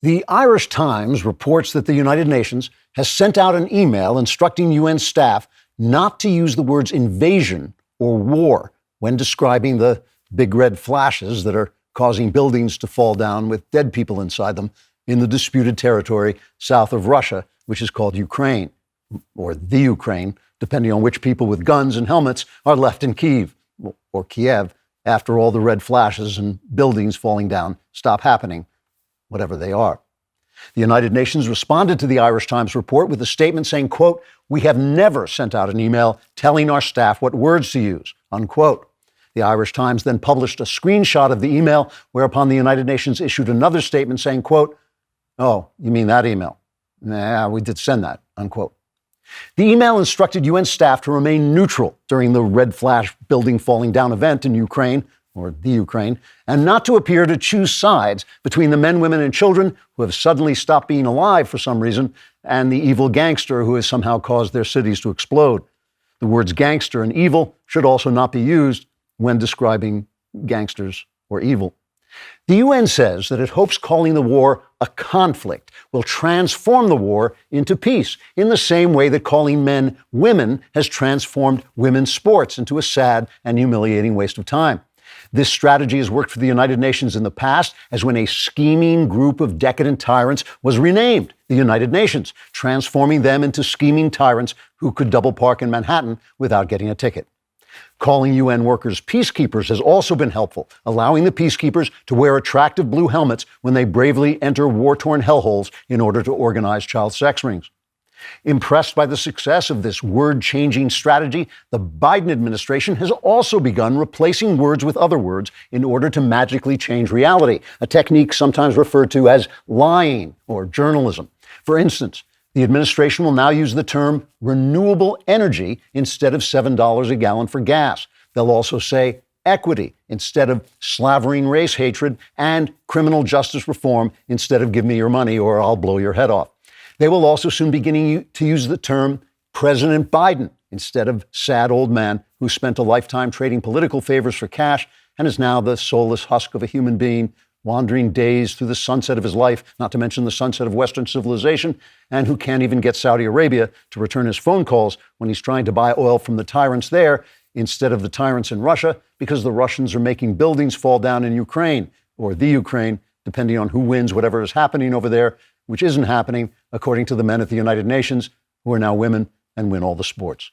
The Irish Times reports that the United Nations has sent out an email instructing UN staff not to use the words invasion or war when describing the big red flashes that are causing buildings to fall down with dead people inside them in the disputed territory south of Russia, which is called Ukraine, or the Ukraine, depending on which people with guns and helmets are left in Kyiv, or Kiev, after all the red flashes and buildings falling down stop happening, whatever they are. The United Nations responded to the Irish Times report with a statement saying, quote, "We have never sent out an email telling our staff what words to use," unquote. The Irish Times then published a screenshot of the email, whereupon the United Nations issued another statement saying, quote, "Oh, you mean that email? Nah, we did send that," unquote. The email instructed UN staff to remain neutral during the red flash building falling down event in Ukraine, or the Ukraine, and not to appear to choose sides between the men, women, and children who have suddenly stopped being alive for some reason and the evil gangster who has somehow caused their cities to explode. The words gangster and evil should also not be used when describing gangsters or evil. The UN says that it hopes calling the war a conflict will transform the war into peace, in the same way that calling men women has transformed women's sports into a sad and humiliating waste of time. This strategy has worked for the United Nations in the past, as when a scheming group of decadent tyrants was renamed the United Nations, transforming them into scheming tyrants who could double park in Manhattan without getting a ticket. Calling UN workers peacekeepers has also been helpful, allowing the peacekeepers to wear attractive blue helmets when they bravely enter war-torn hellholes in order to organize child sex rings. Impressed by the success of this word-changing strategy, the Biden administration has also begun replacing words with other words in order to magically change reality, a technique sometimes referred to as lying or journalism. For instance, the administration will now use the term renewable energy instead of $7 a gallon for gas. They'll also say equity instead of slavering race hatred, and criminal justice reform instead of give me your money or I'll blow your head off. They will also soon begin to use the term President Biden instead of sad old man who spent a lifetime trading political favors for cash and is now the soulless husk of a human being wandering days through the sunset of his life, not to mention the sunset of Western civilization, and who can't even get Saudi Arabia to return his phone calls when he's trying to buy oil from the tyrants there instead of the tyrants in Russia, because the Russians are making buildings fall down in Ukraine, or the Ukraine, depending on who wins whatever is happening over there, which isn't happening, according to the men at the United Nations, who are now women and win all the sports.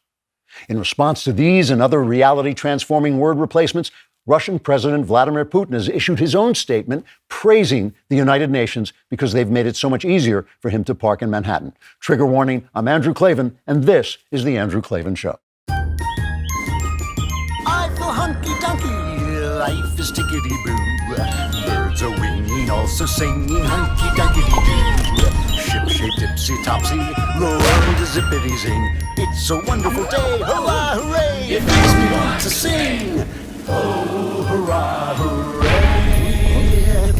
In response to these and other reality-transforming word replacements, Russian President Vladimir Putin has issued his own statement praising the United Nations because they've made it so much easier for him to park in Manhattan. Trigger warning, I'm Andrew Klavan, and this is The Andrew Klavan Show. I feel hunky-dunky, life is tickety-boo. Birds are winging, also singing hunky-dunky-doo. Ship-shaped, ipsy-topsy, the world is zippity-zing. It's a wonderful day, hurrah, hooray! It makes me want to sing. Oh, hurrah, hooray!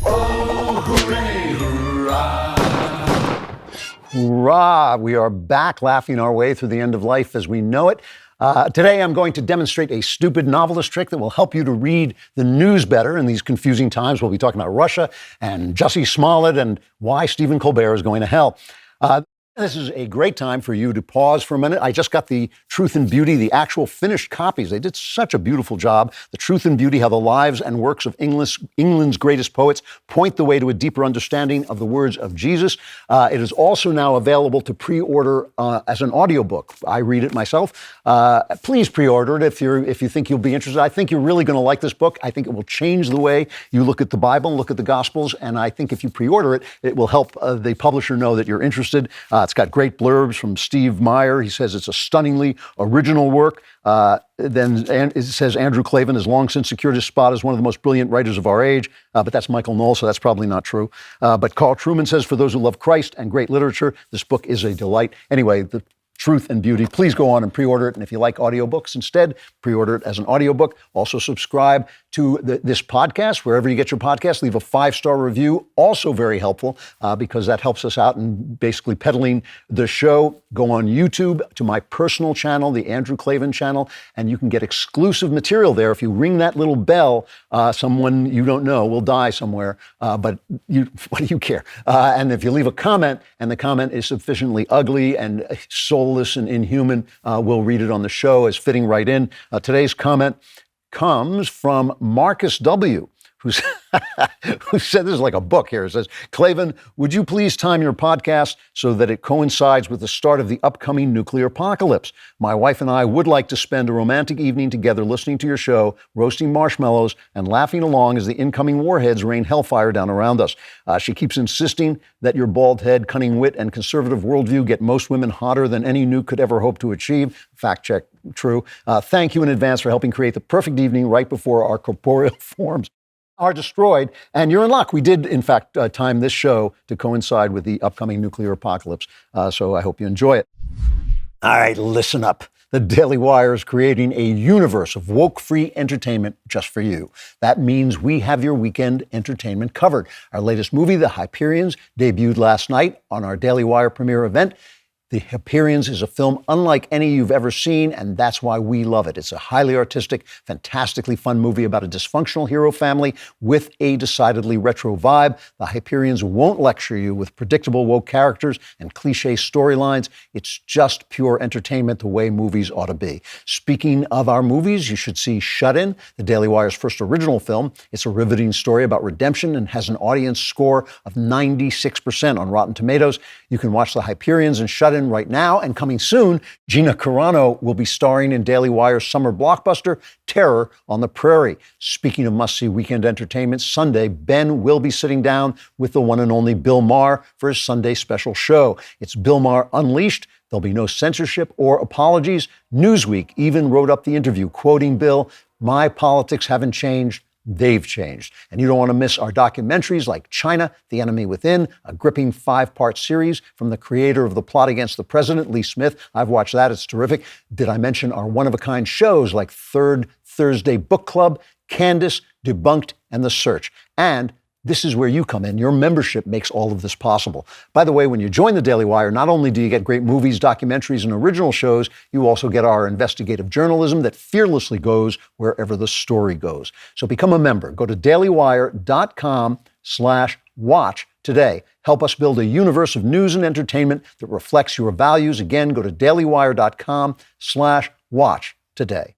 Oh, hooray, hurrah! Hurrah! We are back laughing our way through the end of life as we know it. Today, I'm going to demonstrate a stupid novelist trick that will help you to read the news better in these confusing times. We'll be talking about Russia and Jussie Smollett and why Stephen Colbert is going to hell. This is a great time for you to pause for a minute. I just got the Truth and Beauty, the actual finished copies. They did such a beautiful job. The Truth and Beauty, how the lives and works of England's greatest poets point the way to a deeper understanding of the words of Jesus. It is also now available to pre-order as an audiobook. I read it myself. Please pre-order it if you think you'll be interested. I think you're really going to like this book. I think it will change the way you look at the Bible, look at the Gospels, and I think if you pre-order it, it will help the publisher know that you're interested. It's got great blurbs from Steve Meyer. He says it's a stunningly original work. Then it says Andrew Klavan has long since secured his spot as one of the most brilliant writers of our age. But that's Michael Knoll, so that's probably not true. But Carl Truman says, for those who love Christ and great literature, this book is a delight. Anyway, the Truth and Beauty. Please go on and pre-order it. And if you like audiobooks instead, pre-order it as an audiobook. Also subscribe to this podcast, wherever you get your podcast. Leave a 5-star review, also very helpful because that helps us out in basically peddling the show. Go on YouTube to my personal channel, the Andrew Klavan channel, and you can get exclusive material there. If you ring that little bell, someone you don't know will die somewhere, but what do you care? And if you leave a comment, and the comment is sufficiently ugly and soulless and inhuman, we'll read it on the show as fitting right in. Today's comment comes from Marcus W., who said, this is like a book here. It says, Klavan, would you please time your podcast so that it coincides with the start of the upcoming nuclear apocalypse? My wife and I would like to spend a romantic evening together listening to your show, roasting marshmallows, and laughing along as the incoming warheads rain hellfire down around us. She keeps insisting that your bald head, cunning wit, and conservative worldview get most women hotter than any nuke could ever hope to achieve. Fact check, true. Thank you in advance for helping create the perfect evening right before our corporeal forms are destroyed, and you're in luck. We did, in fact, time this show to coincide with the upcoming nuclear apocalypse, so I hope you enjoy it. All right, listen up. The Daily Wire is creating a universe of woke-free entertainment just for you. That means we have your weekend entertainment covered. Our latest movie, The Hyperions, debuted last night on our Daily Wire premiere event. The Hyperions is a film unlike any you've ever seen, and that's why we love it. It's a highly artistic, fantastically fun movie about a dysfunctional hero family with a decidedly retro vibe. The Hyperions won't lecture you with predictable woke characters and cliche storylines. It's just pure entertainment the way movies ought to be. Speaking of our movies, you should see Shut In, the Daily Wire's first original film. It's a riveting story about redemption and has an audience score of 96% on Rotten Tomatoes. You can watch The Hyperions and Shut In right now, and coming soon, Gina Carano will be starring in Daily Wire's summer blockbuster, Terror on the Prairie. Speaking of must-see weekend entertainment, Sunday, Ben will be sitting down with the one and only Bill Maher for his Sunday special show. It's Bill Maher Unleashed. There'll be no censorship or apologies. Newsweek even wrote up the interview, quoting Bill, "My politics haven't changed. They've changed." And you don't want to miss our documentaries like China, The Enemy Within, a gripping 5-part series from the creator of The Plot Against the President, Lee Smith. I've watched that. It's terrific. Did I mention our one-of-a-kind shows like Third Thursday Book Club, Candace, Debunked, and The Search? And this is where you come in. Your membership makes all of this possible. By the way, when you join the Daily Wire, not only do you get great movies, documentaries, and original shows, you also get our investigative journalism that fearlessly goes wherever the story goes. So become a member. Go to dailywire.com/watch today. Help us build a universe of news and entertainment that reflects your values. Again, go to dailywire.com/watch today.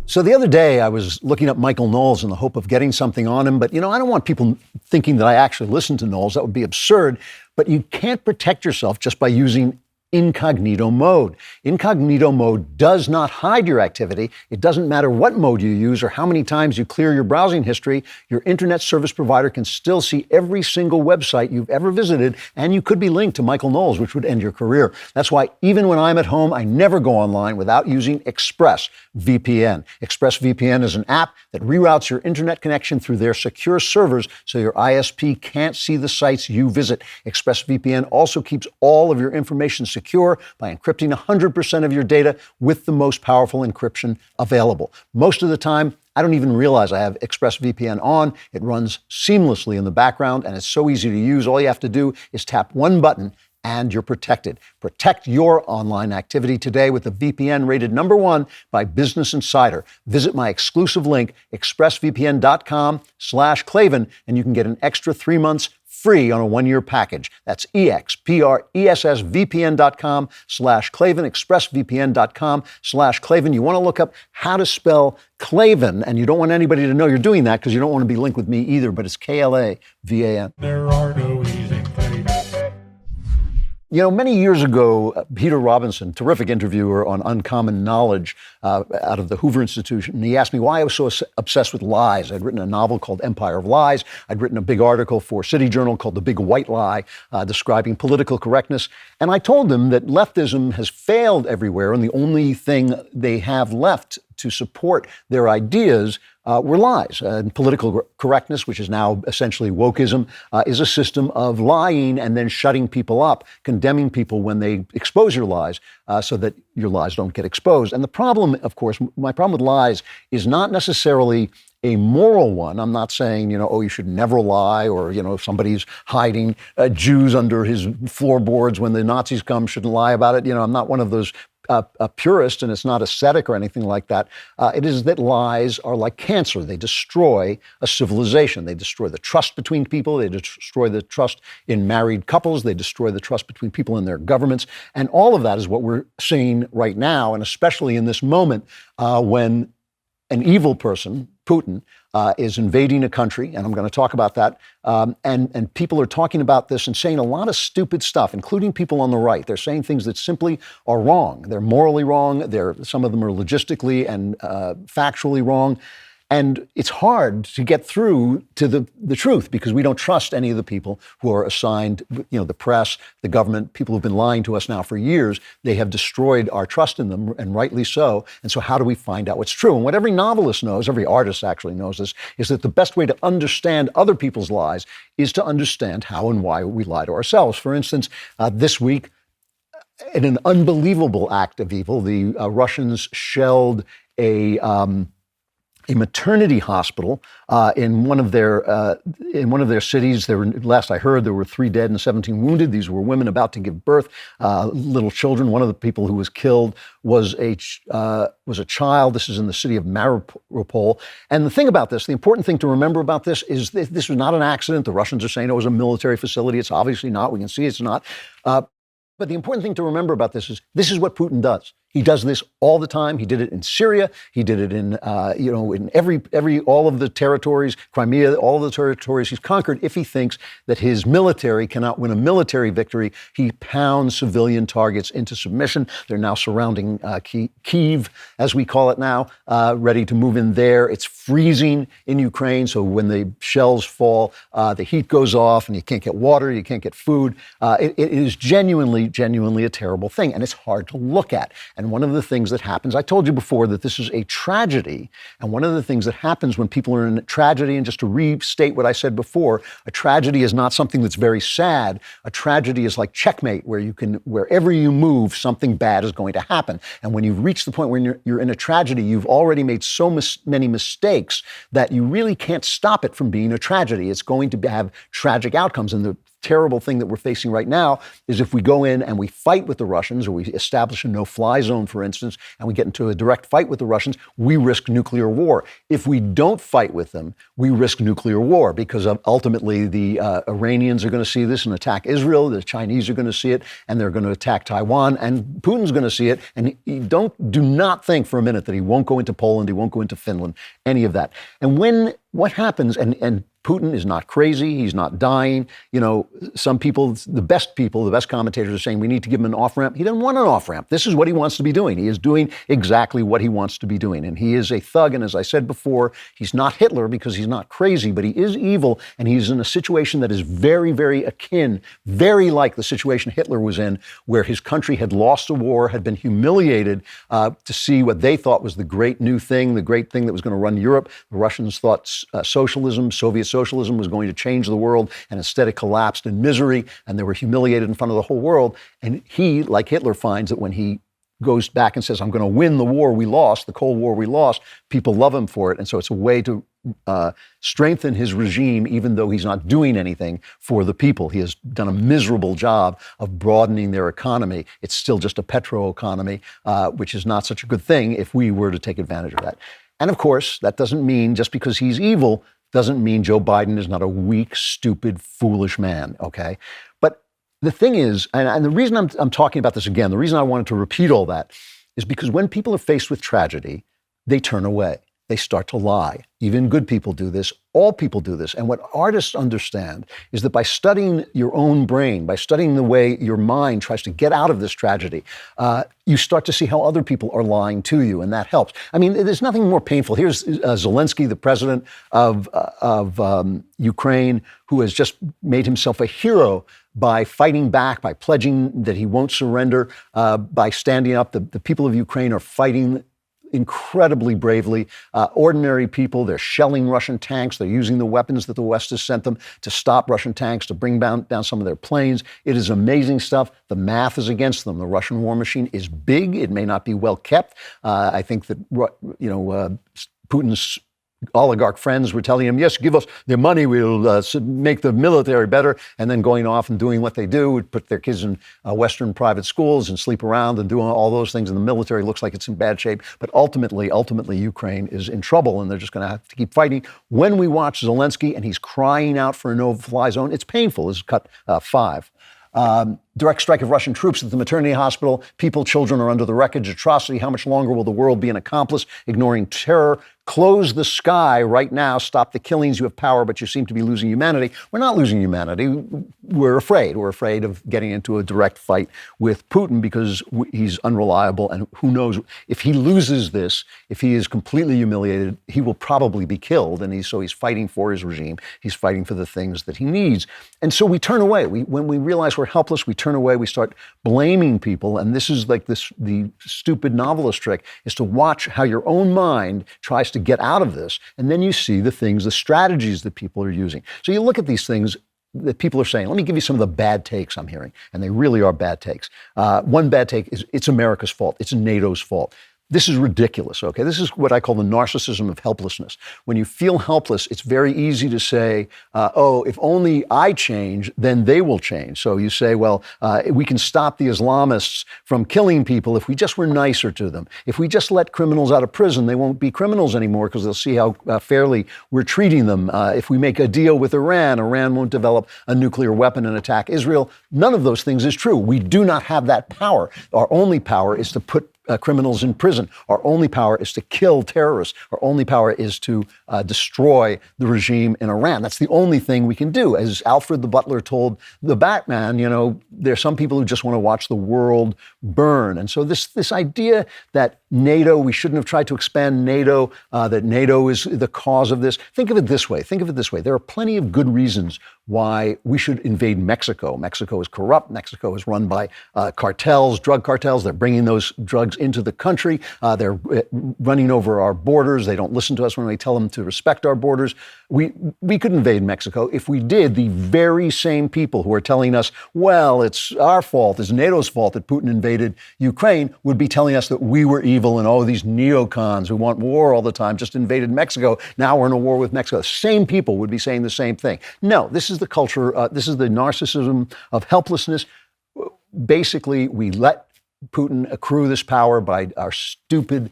So the other day, I was looking up Michael Knowles in the hope of getting something on him. But, I don't want people thinking that I actually listen to Knowles. That would be absurd. But you can't protect yourself just by using incognito mode. Incognito mode does not hide your activity. It doesn't matter what mode you use or how many times you clear your browsing history. Your internet service provider can still see every single website you've ever visited, and you could be linked to Michael Knowles, which would end your career. That's why even when I'm at home, I never go online without using ExpressVPN. ExpressVPN is an app that reroutes your internet connection through their secure servers so your ISP can't see the sites you visit. ExpressVPN also keeps all of your information secure by encrypting 100% of your data with the most powerful encryption available. Most of the time, I don't even realize I have ExpressVPN on. It runs seamlessly in the background, and it's so easy to use. All you have to do is tap one button, and you're protected. Protect your online activity today with a VPN rated #1 by Business Insider. Visit my exclusive link, expressvpn.com/Klavan, and you can get an extra 3 months free on a 1-year package. That's expressvpn.com/Klavan, expressvpn.com/Klavan. You want to look up how to spell Klavan, and you don't want anybody to know you're doing that because you don't want to be linked with me either, but it's Klavan. There are no easy Klavan. Many years ago, Peter Robinson, terrific interviewer on Uncommon Knowledge out of the Hoover Institution, and he asked me why I was so obsessed with lies. I'd written a novel called Empire of Lies. I'd written a big article for City Journal called The Big White Lie, describing political correctness. And I told him that leftism has failed everywhere, and the only thing they have left to support their ideas were lies. And political correctness, which is now essentially wokeism, is a system of lying and then shutting people up, condemning people when they expose your lies so that your lies don't get exposed. And the problem, of course, my problem with lies is not necessarily a moral one. I'm not saying, oh, you should never lie, or, if somebody's hiding Jews under his floorboards when the Nazis come, shouldn't lie about it. I'm not one of those a purist, and it's not ascetic or anything like that. It is that lies are like cancer. They destroy a civilization. They destroy the trust between people. They destroy the trust in married couples. They destroy the trust between people and their governments. And all of that is what we're seeing right now, and especially in this moment when an evil person, Putin, is invading a country, and I'm going to talk about that. And people are talking about this and saying a lot of stupid stuff, including people on the right. They're saying things that simply are wrong. They're morally wrong. Some of them are logistically and factually wrong. And it's hard to get through to the truth because we don't trust any of the people who are assigned, the press, the government, people who've been lying to us now for years. They have destroyed our trust in them, and rightly so. And so how do we find out what's true? And what every novelist knows, every artist actually knows this, is that the best way to understand other people's lies is to understand how and why we lie to ourselves. For instance, this week, in an unbelievable act of evil, the Russians shelled a maternity hospital in one of their cities. Last I heard, there were 3 dead and 17 wounded. These were women about to give birth, little children. One of the people who was killed was a child. This is in the city of Mariupol. And the thing about this, the important thing to remember about this is this was not an accident. The Russians are saying it was a military facility. It's obviously not. We can see it's not. But the important thing to remember about this is what Putin does. He does this all the time. He did it in Syria. He did it in, in all of the territories, Crimea, all of the territories he's conquered. If he thinks that his military cannot win a military victory, he pounds civilian targets into submission. They're now surrounding Kyiv, as we call it now, ready to move in there. It's freezing in Ukraine, so when the shells fall, the heat goes off, and you can't get water, you can't get food. It is genuinely a terrible thing, and it's hard to look at. And one of the things that happens, I told you before that this is a tragedy, and one of the things that happens when people are in a tragedy, and just to restate what I said before, a tragedy is not something that's very sad. A tragedy is like checkmate, where wherever you move, something bad is going to happen. And when you've reached the point where you're in a tragedy, you've already made so many mistakes that you really can't stop it from being a tragedy. It's going to have tragic outcomes. And the terrible thing that we're facing right now is if we go in and we fight with the Russians, or we establish a no-fly zone, for instance, and we get into a direct fight with the Russians, we risk nuclear war. If we don't fight with them, we risk nuclear war, because ultimately the Iranians are going to see this and attack Israel, the Chinese are going to see it, and they're going to attack Taiwan, and Putin's going to see it, and do not think for a minute that he won't go into Poland, he won't go into Finland, any of that. And what happens, and Putin is not crazy. He's not dying. Some people, the best commentators are saying we need to give him an off-ramp. He doesn't want an off-ramp. This is what he wants to be doing. He is doing exactly what he wants to be doing. And he is a thug. And as I said before, he's not Hitler because he's not crazy, but he is evil. And he's in a situation that is very, very akin, very like the situation Hitler was in, where his country had lost a war, had been humiliated to see what they thought was the great new thing, the great thing that was going to run Europe. The Russians thought Soviet socialism was going to change the world, and instead it collapsed in misery, and they were humiliated in front of the whole world. And he, like Hitler, finds that when he goes back and says, I'm going to win the war we lost, the Cold War we lost, people love him for it. And so it's a way to strengthen his regime, even though he's not doing anything for the people. He has done a miserable job of broadening their economy. It's still just a petro economy, which is not such a good thing if we were to take advantage of that. And of course, that doesn't mean, just because he's evil, doesn't mean Joe Biden is not a weak, stupid, foolish man, okay? But the thing is, and the reason I'm talking about this again, the reason I wanted to repeat all that is because when people are faced with tragedy, they turn away. They start to lie. Even good people do this. All people do this. And what artists understand is that by studying your own brain, by studying the way your mind tries to get out of this tragedy, you start to see how other people are lying to you, and that helps. I mean, there's nothing more painful. Here's Zelensky, the president of Ukraine, who has just made himself a hero by fighting back, by pledging that he won't surrender, by standing up. The people of Ukraine are fighting incredibly bravely. Ordinary people, they're shelling Russian tanks. They're using the weapons that the West has sent them to stop Russian tanks, to bring down some of their planes. It is amazing stuff. The math is against them. The Russian war machine is big. It may not be well kept. I think that, Putin's oligarch friends were telling him, yes, give us their money, we'll make the military better, and then going off and doing what they do, would put their kids in Western private schools and sleep around and do all those things, and the military looks like it's in bad shape. But ultimately, Ukraine is in trouble, and they're just going to have to keep fighting. When we watch Zelensky and he's crying out for a no-fly zone, it's painful. This is cut 5. Direct strike of Russian troops at the maternity hospital. People, children are under the wreckage. Atrocity. How much longer will the world be an accomplice? Ignoring terror. Close the sky right now. Stop the killings. You have power, but you seem to be losing humanity. We're not losing humanity. We're afraid. We're afraid of getting into a direct fight with Putin because he's unreliable. And who knows, if he loses this, if he is completely humiliated, he will probably be killed. And so he's fighting for his regime. He's fighting for the things that he needs. And so we turn away. When we realize we're helpless, we turn away. We start blaming people. And this is like the stupid novelist trick, is to watch how your own mind tries to get out of this. And then you see the things, the strategies that people are using. So you look at these things that people are saying. Let me give you some of the bad takes I'm hearing. And they really are bad takes. One bad take is it's America's fault. It's NATO's fault. This is ridiculous, okay? This is what I call the narcissism of helplessness. When you feel helpless, it's very easy to say, if only I change, then they will change. So you say, well, we can stop the Islamists from killing people if we just were nicer to them. If we just let criminals out of prison, they won't be criminals anymore because they'll see how fairly we're treating them. If we make a deal with Iran, Iran won't develop a nuclear weapon and attack Israel. None of those things is true. We do not have that power. Our only power is to put criminals in prison. Our only power is to kill terrorists. Our only power is to destroy the regime in Iran. That's the only thing we can do. As Alfred the Butler told the Batman, there are some people who just want to watch the world burn. And so this idea that NATO, we shouldn't have tried to expand NATO, that NATO is the cause of this. Think of it this way. There are plenty of good reasons why we should invade Mexico. Mexico is corrupt. Mexico is run by cartels, drug cartels. They're bringing those drugs into the country. They're running over our borders. They don't listen to us when we tell them to respect our borders. We could invade Mexico. If we did, the very same people who are telling us, well, it's our fault, it's NATO's fault that Putin invaded Ukraine, would be telling us that we were evil and, these neocons who want war all the time just invaded Mexico. Now we're in a war with Mexico. The same people would be saying the same thing. No, this is the culture, this is the narcissism of helplessness. Basically, we let Putin accrue this power by our stupid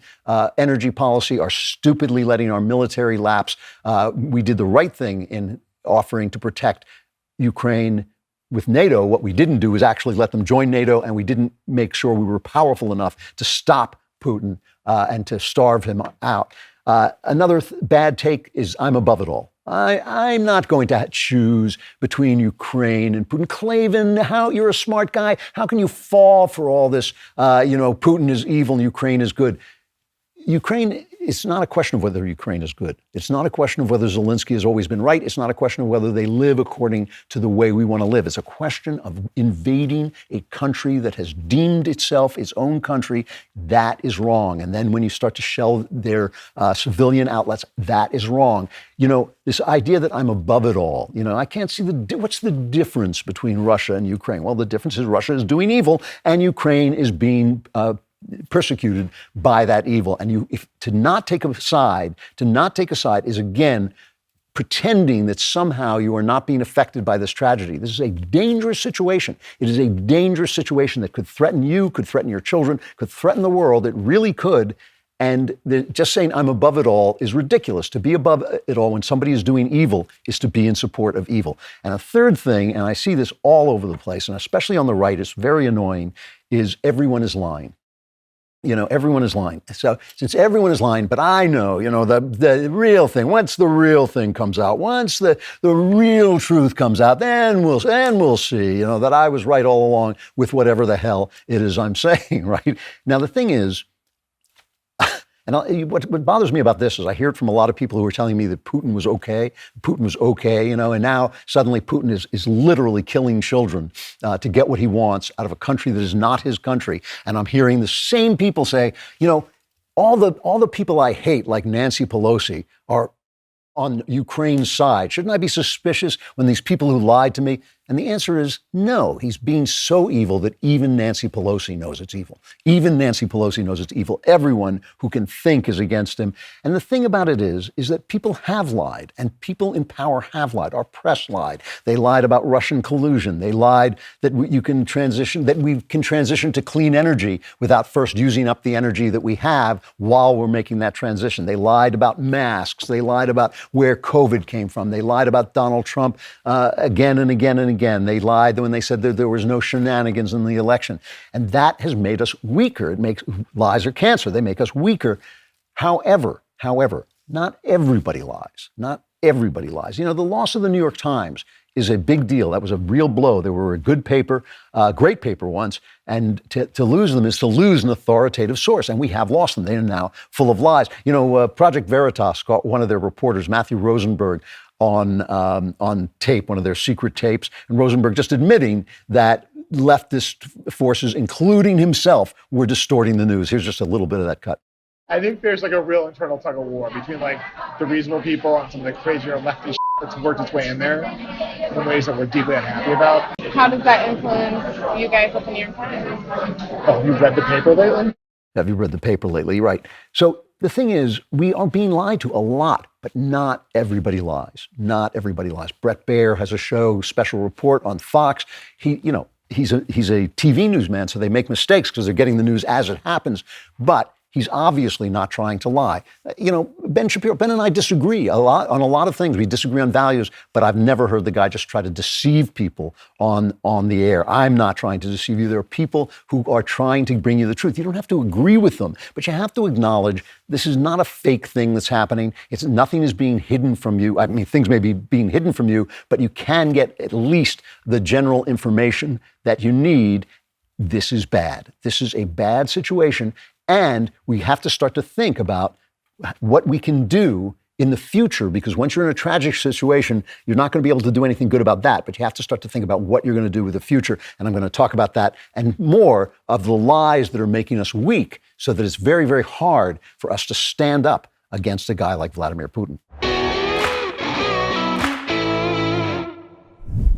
energy policy, our stupidly letting our military lapse. We did the right thing in offering to protect Ukraine with NATO. What we didn't do is actually let them join NATO, and we didn't make sure we were powerful enough to stop Putin and to starve him out. Another bad take is I'm above it all. I'm not going to choose between Ukraine and Putin. Klavan, you're a smart guy. How can you fall for all this? Putin is evil and Ukraine is good. Ukraine, it's not a question of whether Ukraine is good. It's not a question of whether Zelensky has always been right. It's not a question of whether they live according to the way we want to live. It's a question of invading a country that has deemed itself its own country. That is wrong. And then when you start to shell their civilian outlets, that is wrong. This idea that I'm above it all, I can't see what's the difference between Russia and Ukraine? Well, the difference is Russia is doing evil and Ukraine is being persecuted by that evil. And to not take a side is, again, pretending that somehow you are not being affected by this tragedy. This is a dangerous situation. It is a dangerous situation that could threaten you, could threaten your children, could threaten the world. It really could. And just saying I'm above it all is ridiculous. To be above it all when somebody is doing evil is to be in support of evil. And a third thing, and I see this all over the place, and especially on the right, it's very annoying, is everyone is lying. Everyone is lying. So since everyone is lying, but I know, the real thing, once the real thing comes out, once the real truth comes out, then we'll see, that I was right all along with whatever the hell it is I'm saying, right? Now, the thing is, and what bothers me about this is I hear it from a lot of people who are telling me that Putin was okay, and now suddenly Putin is literally killing children to get what he wants out of a country that is not his country. And I'm hearing the same people say, all the people I hate, like Nancy Pelosi, are on Ukraine's side. Shouldn't I be suspicious when these people who lied to me? And the answer is no. He's being so evil that even Nancy Pelosi knows it's evil. Even Nancy Pelosi knows it's evil. Everyone who can think is against him. And the thing about it is that people have lied, and people in power have lied. Our press lied. They lied about Russian collusion. They lied that we can transition to clean energy without first using up the energy that we have while we're making that transition. They lied about masks. They lied about where COVID came from. They lied about Donald Trump again and again and again. They lied when they said that there was no shenanigans in the election. And that has made us weaker. Lies are cancer. They make us weaker. However, not everybody lies. Not everybody lies. You know, the loss of the New York Times is a big deal. That was a real blow. They were a good paper, great paper once, and to lose them is to lose an authoritative source, and we have lost them. They are now full of lies. You know, Project Veritas got one of their reporters, Matthew Rosenberg, on tape, one of their secret tapes, and Rosenberg just admitting that leftist forces, including himself, were distorting the news. Here's just a little bit of that cut. I think there's like a real internal tug of war between like the reasonable people and some of the crazier lefty that's worked its way in there in ways that we're deeply unhappy about. How does that influence you guys at the New York Times? Oh, you've read the paper lately? Have you read the paper lately? Right. So the thing is, we are being lied to a lot, but not everybody lies. Not everybody lies. Bret Baier has a show, Special Report on Fox. He's a TV newsman, so they make mistakes because they're getting the news as it happens. But he's obviously not trying to lie. You know, Ben Shapiro, Ben and I disagree a lot on a lot of things. We disagree on values, but I've never heard the guy just try to deceive people on the air. I'm not trying to deceive you. There are people who are trying to bring you the truth. You don't have to agree with them, but you have to acknowledge this is not a fake thing that's happening. Nothing is being hidden from you. I mean, things may be being hidden from you, but you can get at least the general information that you need. This is bad. This is a bad situation. And we have to start to think about what we can do in the future, because once you're in a tragic situation, you're not going to be able to do anything good about that. But you have to start to think about what you're going to do with the future. And I'm going to talk about that and more of the lies that are making us weak, so that it's very, very hard for us to stand up against a guy like Vladimir Putin.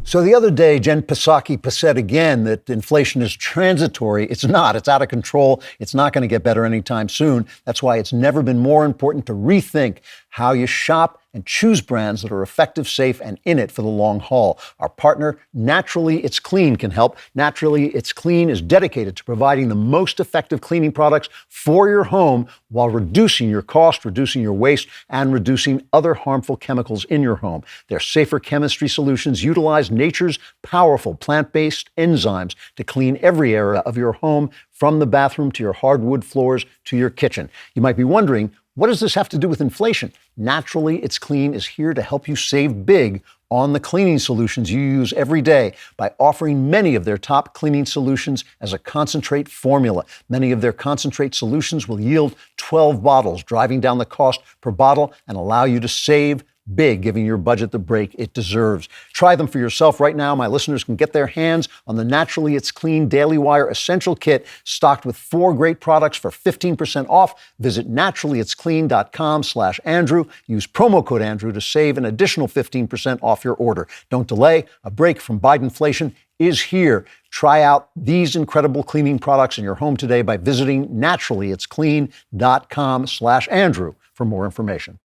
So the other day, Jen Psaki said again that inflation is transitory. It's not. It's out of control. It's not going to get better anytime soon. That's why it's never been more important to rethink how you shop and choose brands that are effective, safe, and in it for the long haul. Our partner, Naturally It's Clean, can help. Naturally It's Clean is dedicated to providing the most effective cleaning products for your home while reducing your cost, reducing your waste, and reducing other harmful chemicals in your home. Their safer chemistry solutions utilize nature's powerful plant-based enzymes to clean every area of your home, from the bathroom to your hardwood floors to your kitchen. You might be wondering, what does this have to do with inflation? Naturally It's Clean is here to help you save big on the cleaning solutions you use every day by offering many of their top cleaning solutions as a concentrate formula. Many of their concentrate solutions will yield 12 bottles, driving down the cost per bottle and allow you to save big, giving your budget the break it deserves. Try them for yourself right now. My listeners can get their hands on the Naturally It's Clean Daily Wire Essential Kit, stocked with 4 great products for 15% off. Visit naturallyitsclean.com/Andrew. Use promo code Andrew to save an additional 15% off your order. Don't delay. A break from Bidenflation is here. Try out these incredible cleaning products in your home today by visiting naturallyitsclean.com/Andrew for more information.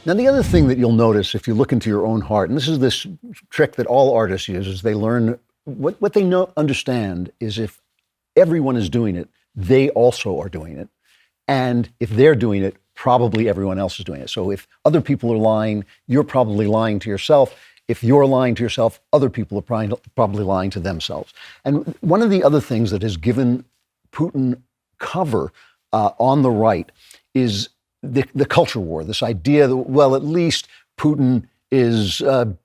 Now, the other thing that you'll notice if you look into your own heart, and this is this trick that all artists use, is they learn what they understand is if everyone is doing it, they also are doing it. And if they're doing it, probably everyone else is doing it. So if other people are lying, you're probably lying to yourself. If you're lying to yourself, other people are probably lying to themselves. And one of the other things that has given Putin cover on the right is the culture war, this idea that, well, at least Putin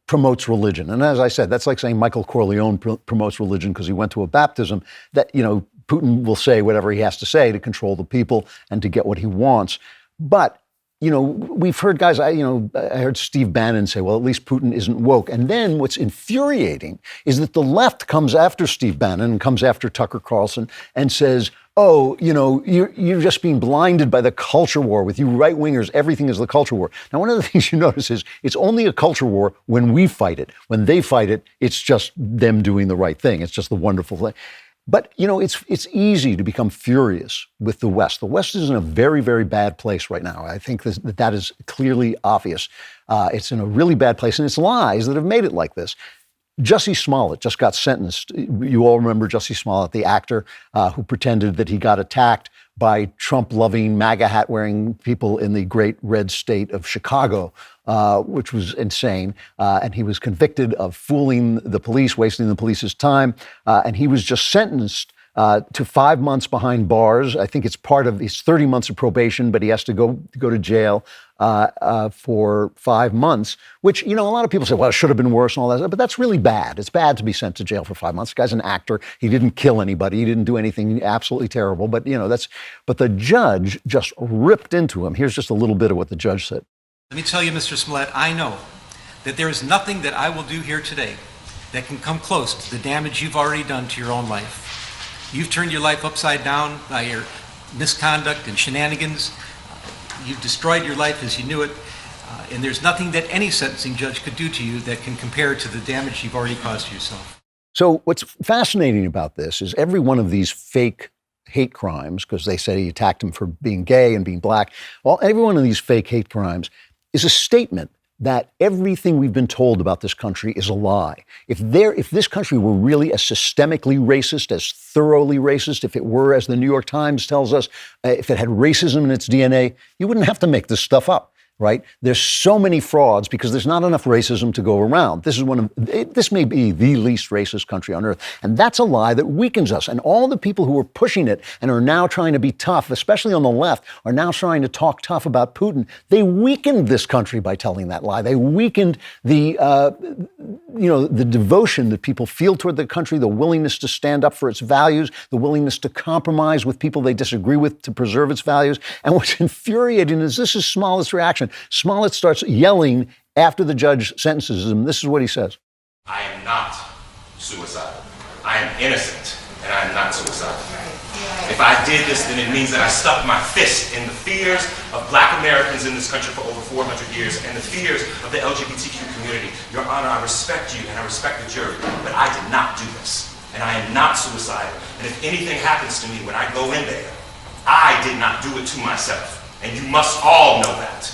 promotes religion. And as I said, that's like saying Michael Corleone promotes religion because he went to a baptism, that, you know, Putin will say whatever he has to say to control the people and to get what he wants. But we've heard guys, I heard Steve Bannon say, well, at least Putin isn't woke. And then what's infuriating is that the left comes after Steve Bannon and comes after Tucker Carlson and says, oh, you're just being blinded by the culture war. With you right-wingers, everything is the culture war. Now, one of the things you notice is it's only a culture war when we fight it. When they fight it, it's just them doing the right thing. It's just the wonderful thing. But, it's easy to become furious with the West. The West is in a very, very bad place right now. I think that is clearly obvious. It's in a really bad place, and it's lies that have made it like this. Jussie Smollett just got sentenced. You all remember Jussie Smollett, the actor who pretended that he got attacked by Trump-loving, MAGA hat-wearing people in the great red state of Chicago, which was insane. And he was convicted of fooling the police, wasting the police's time. And he was just sentenced to 5 months behind bars. I think it's part of his 30 months of probation, but he has to go to jail for 5 months, which, a lot of people say, well, it should have been worse and all that, but that's really bad. It's bad to be sent to jail for 5 months. The guy's an actor. He didn't kill anybody. He didn't do anything absolutely terrible, but, but the judge just ripped into him. Here's just a little bit of what the judge said. Let me tell you, Mr. Smollett, I know that there is nothing that I will do here today that can come close to the damage you've already done to your own life. You've turned your life upside down by your misconduct and shenanigans. You've destroyed your life as you knew it. And there's nothing that any sentencing judge could do to you that can compare to the damage you've already caused to yourself. So what's fascinating about this is every one of these fake hate crimes, because they say he attacked him for being gay and being black, every one of these fake hate crimes is a statement that everything we've been told about this country is a lie. If this country were really as systemically racist, as thoroughly racist, if it were, as the New York Times tells us, if it had racism in its DNA, you wouldn't have to make this stuff up. Right? There's so many frauds because there's not enough racism to go around. This may be the least racist country on earth. And that's a lie that weakens us. And all the people who are pushing it and are now trying to be tough, especially on the left, are now trying to talk tough about Putin. They weakened this country by telling that lie. They weakened the devotion that people feel toward the country, the willingness to stand up for its values, the willingness to compromise with people they disagree with to preserve its values. And what's infuriating is this is Smollett's reaction. Smollett starts yelling after the judge sentences him. This is what he says. I am not suicidal. I am innocent, and I am not suicidal. If I did this, then it means that I stuck my fist in the fears of Black Americans in this country for over 400 years and the fears of the LGBTQ community. Your Honor, I respect you and I respect the jury, but I did not do this, and I am not suicidal. And if anything happens to me when I go in there, I did not do it to myself, and you must all know that.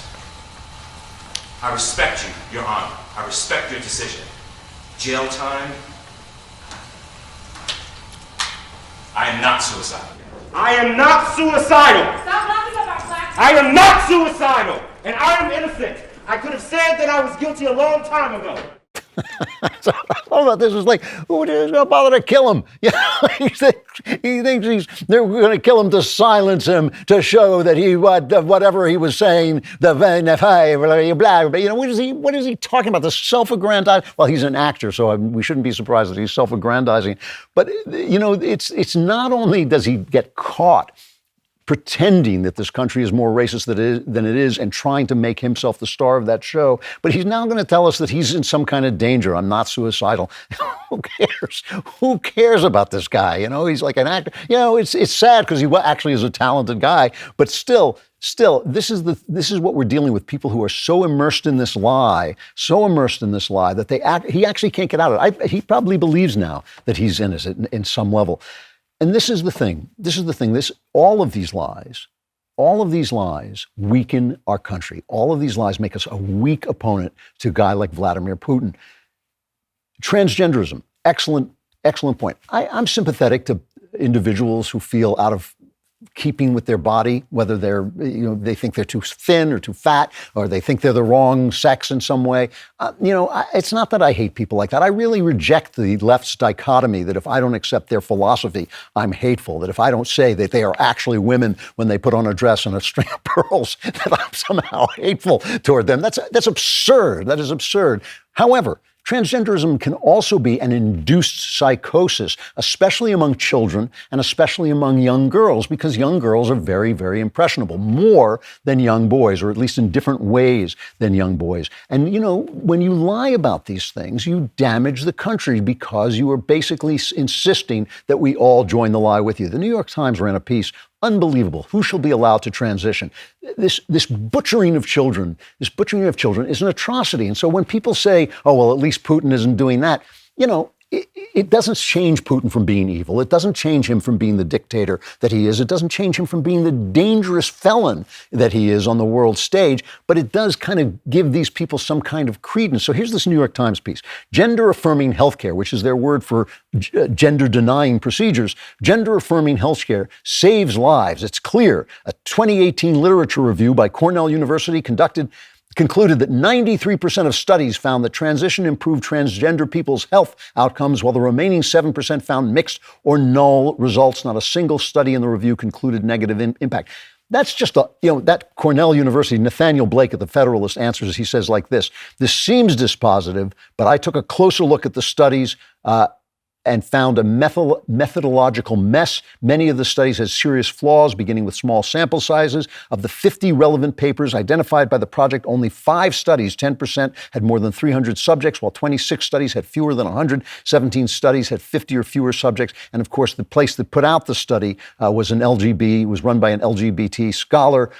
I respect you, Your Honor. I respect your decision. Jail time? I am not suicidal. I am not suicidal. Stop laughing about black. I am not suicidal, and I am innocent. I could have said that I was guilty a long time ago. So, all about this is like, who is going to bother to kill him? He thinks they're going to kill him to silence him, to show that whatever he was saying, what is he talking about? The self-aggrandizing. Well, he's an actor, so we shouldn't be surprised that he's self-aggrandizing. But it's not only does he get caught pretending that this country is more racist than it is and trying to make himself the star of that show. But he's now going to tell us that he's in some kind of danger. I'm not suicidal. Who cares? Who cares about this guy? He's like an actor. It's sad because he actually is a talented guy. But still, this is what we're dealing with. People who are so immersed in this lie that he actually can't get out of it. He probably believes now that he's innocent in some level. And this is the thing. All of these lies weaken our country. All of these lies make us a weak opponent to a guy like Vladimir Putin. Transgenderism, excellent point. I'm sympathetic to individuals who feel out of keeping with their body, whether they think they're too thin or too fat, or they think they're the wrong sex in some way. It's not that I hate people like that. I really reject the left's dichotomy that if I don't accept their philosophy, I'm hateful. That if I don't say that they are actually women when they put on a dress and a string of pearls, that I'm somehow hateful toward them. That's absurd. That is absurd. However, Transgenderism can also be an induced psychosis, especially among children and especially among young girls, because young girls are very, very impressionable, more than young boys, or at least in different ways than young boys. And, when you lie about these things, you damage the country because you are basically insisting that we all join the lie with you. The New York Times ran a piece. Unbelievable. Who shall be allowed to transition? This butchering of children is an atrocity. And so when people say, oh, well, at least Putin isn't doing that, it doesn't change Putin from being evil. It doesn't change him from being the dictator that he is. It doesn't change him from being the dangerous felon that he is on the world stage. But it does kind of give these people some kind of credence. So here's this New York Times piece. Gender-affirming healthcare, which is their word for gender-denying procedures. Gender-affirming healthcare saves lives. It's clear. A 2018 literature review by Cornell University concluded that 93% of studies found that transition improved transgender people's health outcomes, while the remaining 7% found mixed or null results. Not a single study in the review concluded negative impact. That's just that Cornell University, Nathaniel Blake at the Federalist answers, he says like this: this seems dispositive, but I took a closer look at the studies and found a methodological mess. Many of the studies had serious flaws, beginning with small sample sizes. Of the 50 relevant papers identified by the project, only 5 studies, 10%, had more than 300 subjects, while 26 studies had fewer than 100. 17 studies had 50 or fewer subjects. And of course, the place that put out the study was run by an LGBT scholar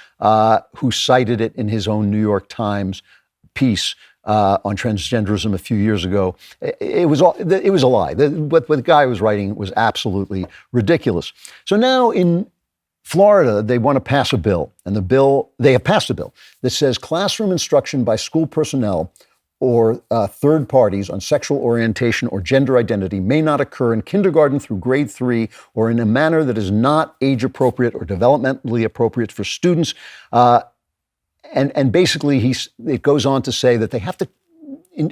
who cited it in his own New York Times piece on transgenderism a few years ago. It was a lie. What the guy was writing was absolutely ridiculous. So now in Florida, they want to pass a bill, and they have passed a bill that says classroom instruction by school personnel or third parties on sexual orientation or gender identity may not occur in kindergarten through grade 3 or in a manner that is not age appropriate or developmentally appropriate for students. And basically, it goes on to say that they have to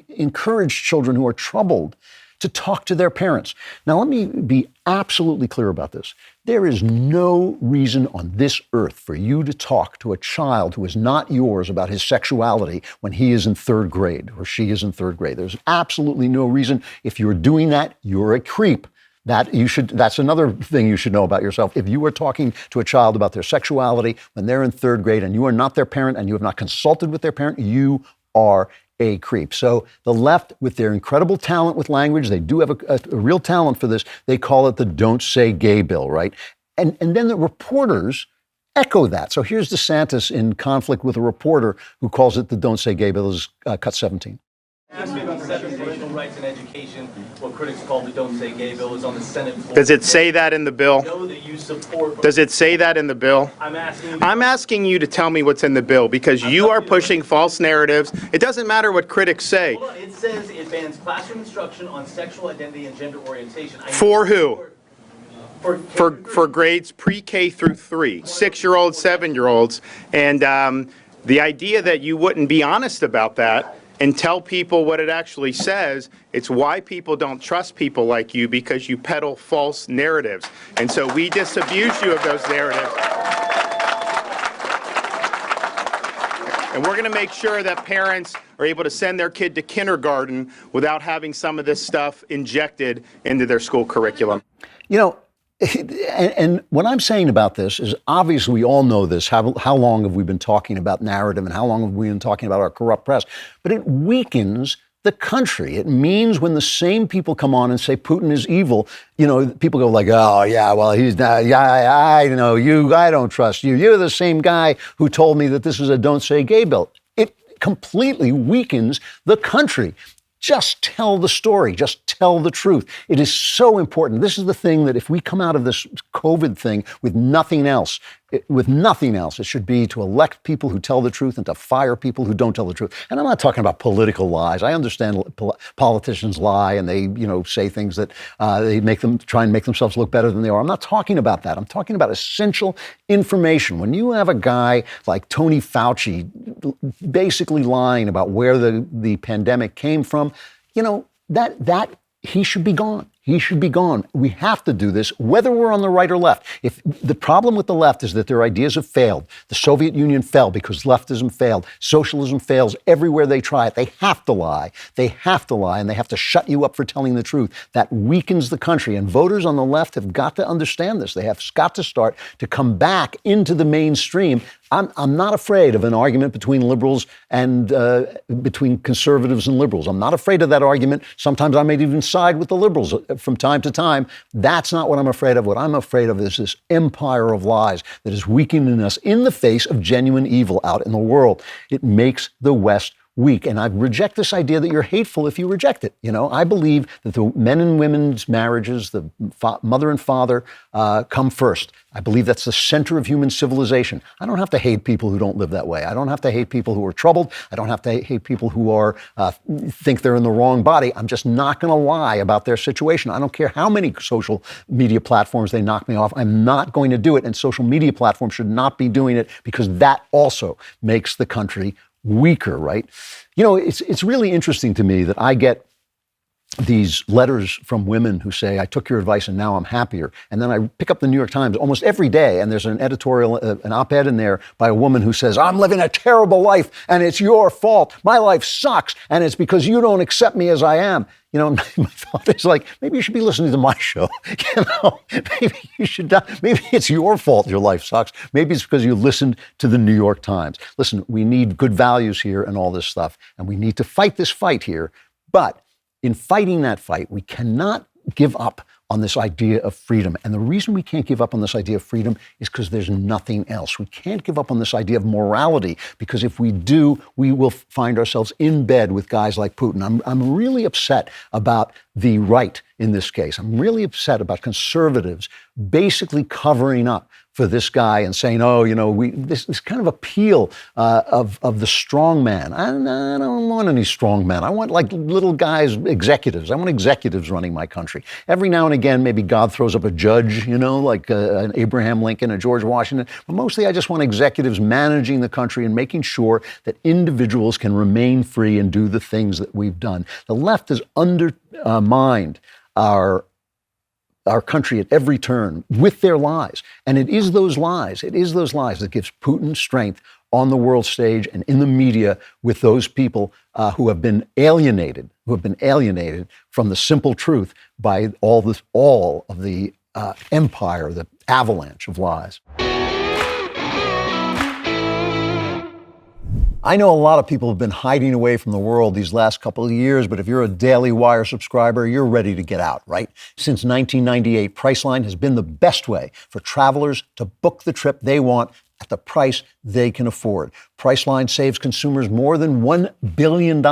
encourage children who are troubled to talk to their parents. Now, let me be absolutely clear about this. There is no reason on this earth for you to talk to a child who is not yours about his sexuality when he is in 3rd grade or she is in 3rd grade. There's absolutely no reason. If you're doing that, you're a creep. That's another thing you should know about yourself. If you are talking to a child about their sexuality when they're in 3rd grade and you are not their parent and you have not consulted with their parent, you are a creep. So the left, with their incredible talent with language, they do have a real talent for this. They call it the Don't Say Gay bill, right? And then the reporters echo that. So here's DeSantis in conflict with a reporter who calls it the Don't Say Gay bill, is cut 17. Asking about racial rights and education, what critics call the Don't Say Gay bill, is on the Senate floor. Does it say that in the bill? I know that you support. Does it say that in the bill? I'm asking you to tell me what's in the bill, because you are pushing false narratives. It doesn't matter what critics say. Hold on. It says it bans classroom instruction on sexual identity and gender orientation. For who? For grades pre-K through 3, 6-year-olds, 7-year-olds. And the idea that you wouldn't be honest about that and tell people what it actually says, it's why people don't trust people like you, because you peddle false narratives. And so we disabuse you of those narratives. And we're going to make sure that parents are able to send their kid to kindergarten without having some of this stuff injected into their school curriculum. And what I'm saying about this is, obviously we all know this. How long have we been talking about narrative, and how long have we been talking about our corrupt press? But it weakens the country. It means when the same people come on and say Putin is evil, people go like, oh yeah, well he's not, yeah, I know you, I don't trust you. You're the same guy who told me that this is a Don't Say Gay bill. It completely weakens the country. Just tell the story. Just tell the truth. It is so important. This is the thing that if we come out of this COVID thing with nothing else, it should be to elect people who tell the truth and to fire people who don't tell the truth. And I'm not talking about political lies. I understand politicians lie and they, say things that they try and make themselves look better than they are. I'm not talking about that. I'm talking about essential information. When you have a guy like Tony Fauci basically lying about where the pandemic came from, that he should be gone. He should be gone. We have to do this, whether we're on the right or left. If the problem with the left is that their ideas have failed. The Soviet Union fell because leftism failed. Socialism fails everywhere they try it. They have to lie. They have to lie, and they have to shut you up for telling the truth. That weakens the country. And voters on the left have got to understand this. They have got to start to come back into the mainstream. I'm not afraid of an argument between liberals and between conservatives and liberals. I'm not afraid of that argument. Sometimes I may even side with the liberals from time to time. That's not what I'm afraid of. What I'm afraid of is this empire of lies that is weakening us in the face of genuine evil out in the world. It makes the West weak. And I reject this idea that you're hateful if you reject it. You know, I believe that the men and women's marriages, the mother and father, come first. I believe that's the center of human civilization. I don't have to hate people who don't live that way. I don't have to hate people who are troubled. I don't have to hate people who are think they're in the wrong body. I'm just not going to lie about their situation. I don't care how many social media platforms they knock me off. I'm not going to do it. And social media platforms should not be doing it, because that also makes the country weaker, right? You know, it's really interesting to me that I get these letters from women who say, I took your advice and now I'm happier. And then I pick up the New York Times almost every day, and there's an editorial, an op-ed in there by a woman who says, I'm living a terrible life and it's your fault. My life sucks and it's because you don't accept me as I am. You know, my thought is like, maybe you should be listening to my show. You know, maybe you should not. Maybe it's your fault your life sucks. Maybe it's because you listened to the New York Times. Listen, we need good values here and all this stuff, and we need to fight this fight here. But in fighting that fight, we cannot give up on this idea of freedom. And the reason we can't give up on this idea of freedom is because there's nothing else. We can't give up on this idea of morality, because if we do, we will find ourselves in bed with guys like Putin. I'm really upset about the right in this case. I'm really upset about conservatives basically covering up for this guy and saying, oh, you know, this kind of appeal of the strong man. I don't want any strong men. I want like little guys, executives. I want executives running my country. Every now and again, maybe God throws up a judge, you know, like an Abraham Lincoln, a George Washington. But mostly I just want executives managing the country and making sure that individuals can remain free and do the things that we've done. The left has undermined our country at every turn with their lies. And it is those lies that gives Putin strength on the world stage and in the media with those people who have been alienated from the simple truth by all of the empire, the avalanche of lies. I know a lot of people have been hiding away from the world these last couple of years, but if you're a Daily Wire subscriber, you're ready to get out, right? Since 1998, Priceline has been the best way for travelers to book the trip they want at the price they can afford. Priceline saves consumers more than $1 billion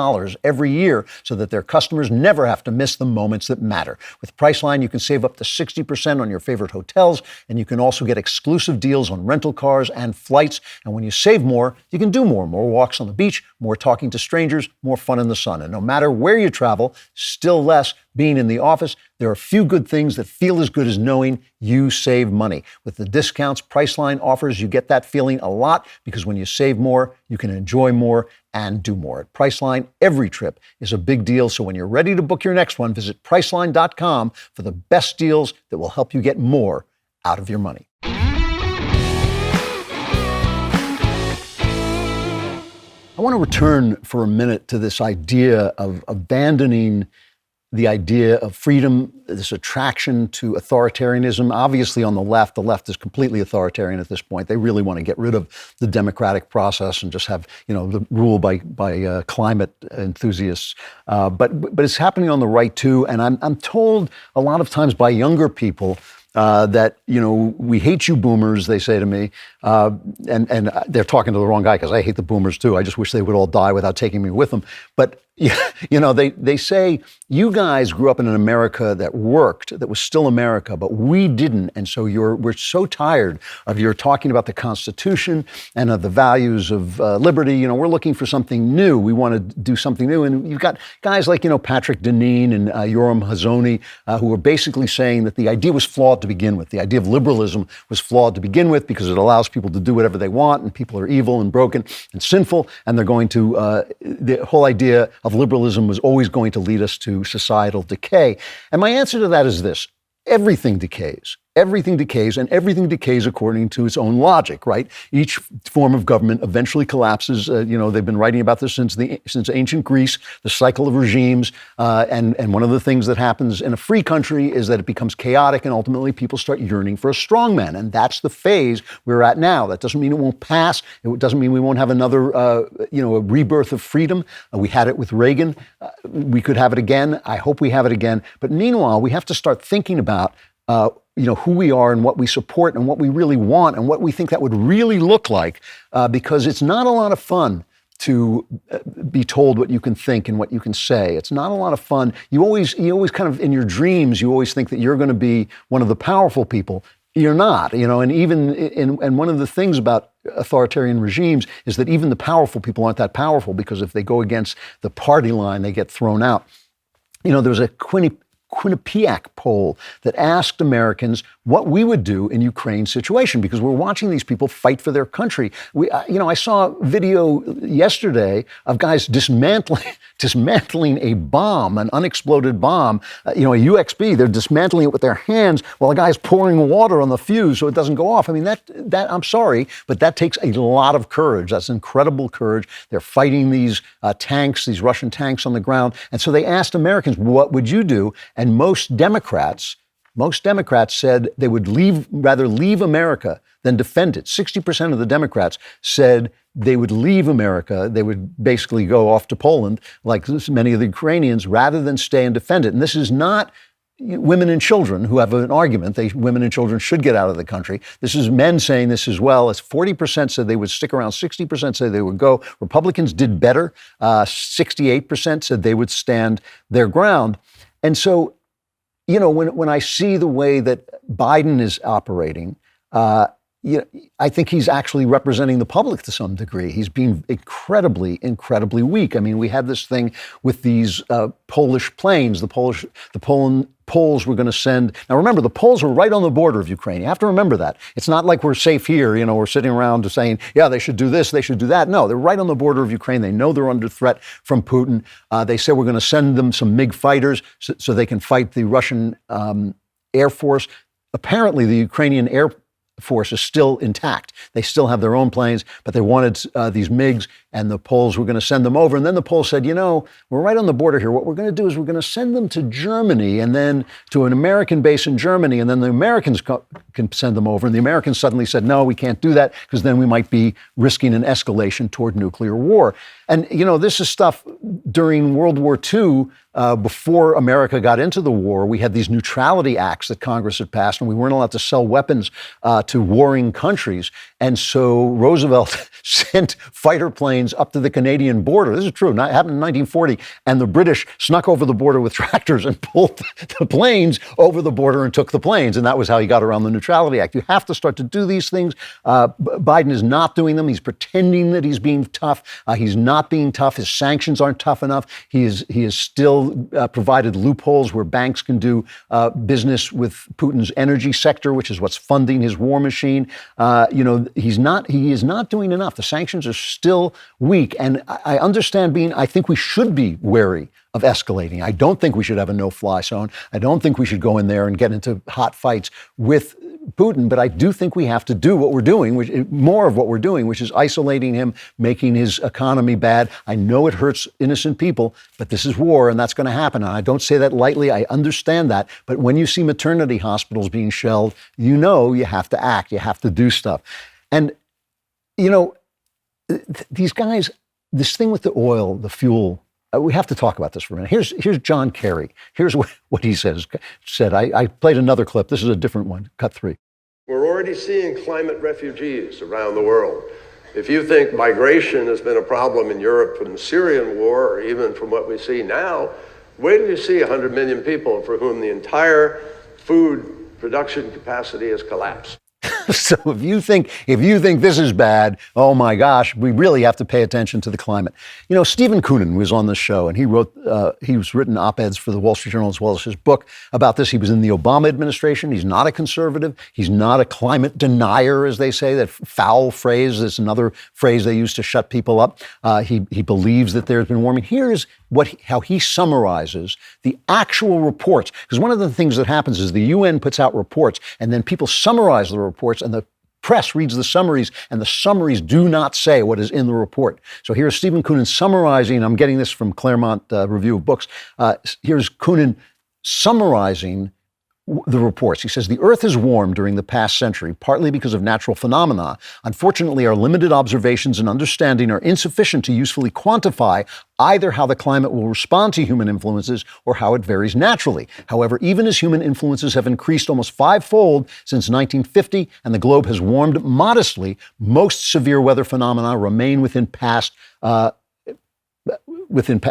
every year so that their customers never have to miss the moments that matter. With Priceline, you can save up to 60% on your favorite hotels, and you can also get exclusive deals on rental cars and flights. And when you save more, you can do more. More walks on the beach, more talking to strangers, more fun in the sun. And no matter where you travel, still less being in the office. There are few good things that feel as good as knowing you save money. With the discounts Priceline offers, you get that feeling a lot, because when you save more, you can enjoy more and do more. At Priceline, every trip is a big deal. So when you're ready to book your next one, visit Priceline.com for the best deals that will help you get more out of your money. I want to return for a minute to this idea of abandoning the idea of freedom, this attraction to authoritarianism. Obviously, on the left is completely authoritarian at this point. They really want to get rid of the democratic process and just have, you know, the rule by climate enthusiasts. But it's happening on the right too. And I'm told a lot of times by younger people that, you know, we hate you boomers, they say to me. And they're talking to the wrong guy, because I hate the boomers too. I just wish they would all die without taking me with them. But, you know, they say, you guys grew up in an America that worked, that was still America, but we didn't. And so we're so tired of your talking about the Constitution and of the values of liberty. You know, we're looking for something new. We want to do something new. And you've got guys like, you know, Patrick Deneen and Yoram Hazony, who are basically saying that the idea was flawed to begin with. The idea of liberalism was flawed to begin with because it allows people to do whatever they want, and people are evil and broken and sinful, and they're going to, the whole idea of liberalism was always going to lead us to societal decay. And my answer to that is this. Everything decays. Everything decays, and everything decays according to its own logic, right? Each form of government eventually collapses. They've been writing about this since ancient Greece, the cycle of regimes. And one of the things that happens in a free country is that it becomes chaotic, and ultimately people start yearning for a strongman. And that's the phase we're at now. That doesn't mean it won't pass. It doesn't mean we won't have another, a rebirth of freedom. We had it with Reagan. We could have it again. I hope we have it again. But meanwhile, we have to start thinking about who we are and what we support and what we really want and what we think that would really look like, because it's not a lot of fun to be told what you can think and what you can say. It's not a lot of fun. You always kind of, in your dreams, you always think that you're going to be one of the powerful people. You're not, and even and one of the things about authoritarian regimes is that even the powerful people aren't that powerful, because if they go against the party line, they get thrown out. There was a Quinnipiac poll that asked Americans what we would do in Ukraine's situation, because we're watching these people fight for their country. I saw a video yesterday of guys dismantling a bomb, an unexploded bomb, a UXB. They're dismantling it with their hands while a guy's pouring water on the fuse so it doesn't go off. I mean, that I'm sorry, but that takes a lot of courage. That's incredible courage. They're fighting these tanks, these Russian tanks on the ground. And so they asked Americans, what would you do? And most Democrats said they would rather leave America than defend it. 60% of the Democrats said they would leave America. They would basically go off to Poland, like many of the Ukrainians, rather than stay and defend it. And this is not women and children who have an argument. Women and children should get out of the country. This is men saying this as well. As 40% said they would stick around, 60% said they would go. Republicans did better. 68% said they would stand their ground. And so, when I see the way that Biden is operating, I think he's actually representing the public to some degree. He's being incredibly, incredibly weak. I mean, we had this thing with these Polish planes. The Poles were going to send. Now, remember, the Poles were right on the border of Ukraine. You have to remember that. It's not like we're safe here. We're sitting around saying, yeah, they should do this, they should do that. No, they're right on the border of Ukraine. They know they're under threat from Putin. They said we're going to send them some MiG fighters so they can fight the Russian Air Force. Apparently, the Ukrainian Air Force is still intact. They still have their own planes, but they wanted these MiGs, and the Poles were going to send them over. And then the Poles said, we're right on the border here. What we're going to do is we're going to send them to Germany, and then to an American base in Germany, and then the Americans can send them over. And the Americans suddenly said, no, we can't do that, because then we might be risking an escalation toward nuclear war. And, this is stuff during World War II, before America got into the war. We had these neutrality acts that Congress had passed, and we weren't allowed to sell weapons to warring countries. And so Roosevelt sent fighter planes up to the Canadian border. This is true. It happened in 1940. And the British snuck over the border with tractors and pulled the planes over the border and took the planes. And that was how he got around the Neutrality Act. You have to start to do these things. Biden is not doing them. He's pretending that he's being tough. He's not being tough. His sanctions aren't tough enough. He is still provided loopholes where banks can do business with Putin's energy sector, which is what's funding his war machine. He is not doing enough. The sanctions are still weak. And I understand I think we should be wary of escalating. I don't think we should have a no-fly zone. I don't think we should go in there and get into hot fights with Putin, but I do think we have to do what we're doing, more of what we're doing, which is isolating him, making his economy bad. I know it hurts innocent people, but this is war, and that's going to happen. And I don't say that lightly. I understand that. But when you see maternity hospitals being shelled, you have to act. You have to do stuff. And, these guys, this thing with the oil, the fuel, we have to talk about this for a minute. Here's John Kerry. Here's what he said. I played another clip. This is a different one. Cut 3. We're already seeing climate refugees around the world. If you think migration has been a problem in Europe from the Syrian war, or even from what we see now, wait till you see 100 million people for whom the entire food production capacity has collapsed. So if you think this is bad, oh my gosh, we really have to pay attention to the climate. You know, Stephen Koonin was on the show, and he's written op-eds for the Wall Street Journal as well as his book about this. He was in the Obama administration. He's not a conservative. He's not a climate denier, as they say. That foul phrase is another phrase they use to shut people up. He believes that there's been warming. Here's how he summarizes the actual reports. Because one of the things that happens is the UN puts out reports, and then people summarize the reports, and the press reads the summaries, and the summaries do not say what is in the report. So here's Stephen Koonin summarizing. I'm getting this from Claremont Review of Books. Here's Koonin summarizing the reports. He says, the Earth has warmed during the past century, partly because of natural phenomena. Unfortunately, our limited observations and understanding are insufficient to usefully quantify either how the climate will respond to human influences or how it varies naturally. However, even as human influences have increased almost fivefold since 1950 and the globe has warmed modestly, most severe weather phenomena remain within past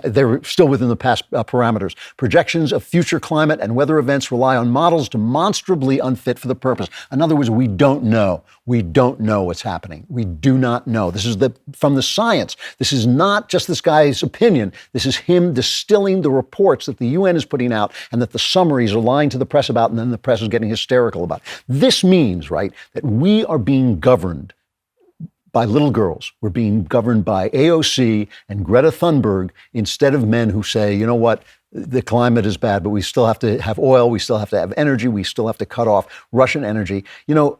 they're still within the past parameters. Projections of future climate and weather events rely on models demonstrably unfit for the purpose. In other words, we don't know. We don't know what's happening. We do not know. This is from the science. This is not just this guy's opinion. This is him distilling the reports that the UN is putting out and that the summaries are lying to the press about, and then the press is getting hysterical about. This means, right, that we are being governed by little girls. We're being governed by AOC and Greta Thunberg instead of men who say, you know what, the climate is bad, but we still have to have oil, we still have to have energy, we still have to cut off Russian energy. You know,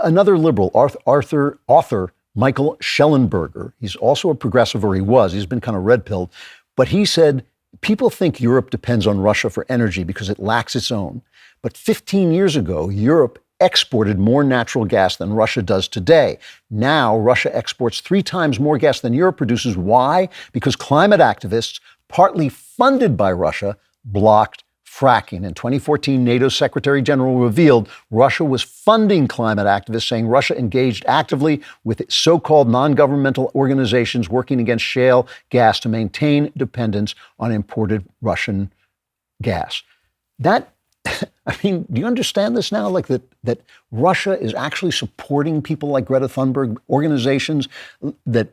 another liberal, author Michael Schellenberger, he's also a progressive, or he's been kind of red-pilled, but he said, people think Europe depends on Russia for energy because it lacks its own. But 15 years ago, Europe exported more natural gas than Russia does today. Now, Russia exports 3 times more gas than Europe produces. Why? Because climate activists, partly funded by Russia, blocked fracking. In 2014, NATO Secretary General revealed Russia was funding climate activists, saying Russia engaged actively with so-called non-governmental organizations working against shale gas to maintain dependence on imported Russian gas. I mean, do you understand this now? Like that Russia is actually supporting people like Greta Thunberg, organizations that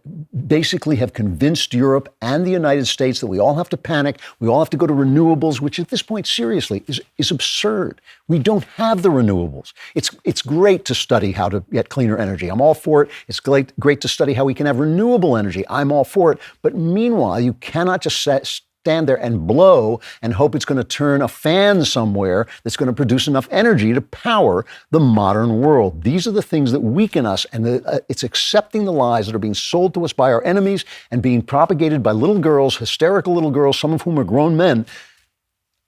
basically have convinced Europe and the United States that we all have to panic, we all have to go to renewables, which at this point, seriously, is absurd. We don't have the renewables. It's great to study how to get cleaner energy. I'm all for it. It's great to study how we can have renewable energy. I'm all for it. But meanwhile, you cannot just stand there and blow and hope it's going to turn a fan somewhere that's going to produce enough energy to power the modern world. These are the things that weaken us, and it's accepting the lies that are being sold to us by our enemies and being propagated by little girls, hysterical little girls, some of whom are grown men,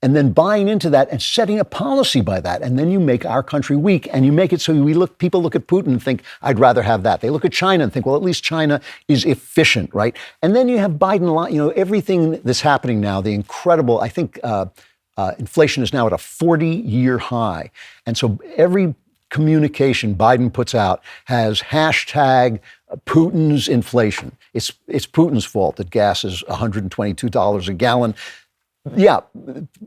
and then buying into that and setting a policy by that. And then you make our country weak, and you make it so people look at Putin and think, I'd rather have that. They look at China and think, well, at least China is efficient, right? And then you have Biden, you know, everything that's happening now, the incredible, I think inflation is now at a 40-year high. And so every communication Biden puts out has hashtag Putin's inflation. It's Putin's fault that gas is $122 a gallon. Yeah,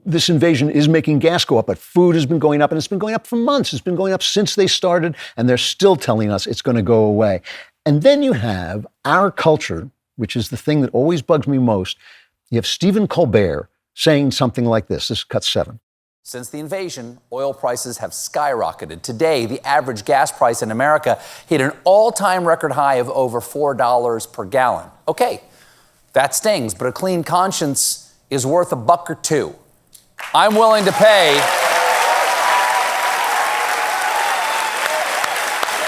this invasion is making gas go up, but food has been going up, and it's been going up for months. It's been going up since they started, and they're still telling us it's going to go away. And then you have our culture, which is the thing that always bugs me most. You have Stephen Colbert saying something like this. This is cut 7. Since the invasion, oil prices have skyrocketed. Today, the average gas price in America hit an all-time record high of over $4 per gallon. Okay, that stings, but a clean conscience is worth $1 or $2. I'm willing to pay.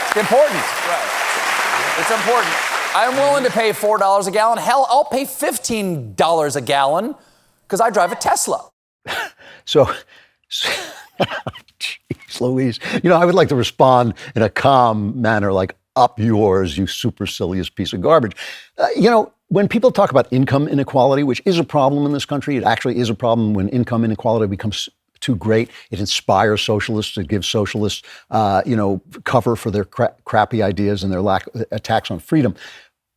It's important. Right. It's important. I'm willing to pay $4 a gallon. Hell, I'll pay $15 a gallon because I drive a Tesla. So, geez Louise, you know, I would like to respond in a calm manner, like, up yours, you supercilious piece of garbage. You know, when people talk about income inequality, which is a problem in this country, it actually is a problem when income inequality becomes too great. It inspires socialists. It gives socialists, cover for their crappy ideas and their attacks on freedom.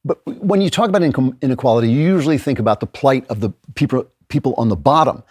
But when you talk about income inequality, you usually think about the plight of the people on the bottom.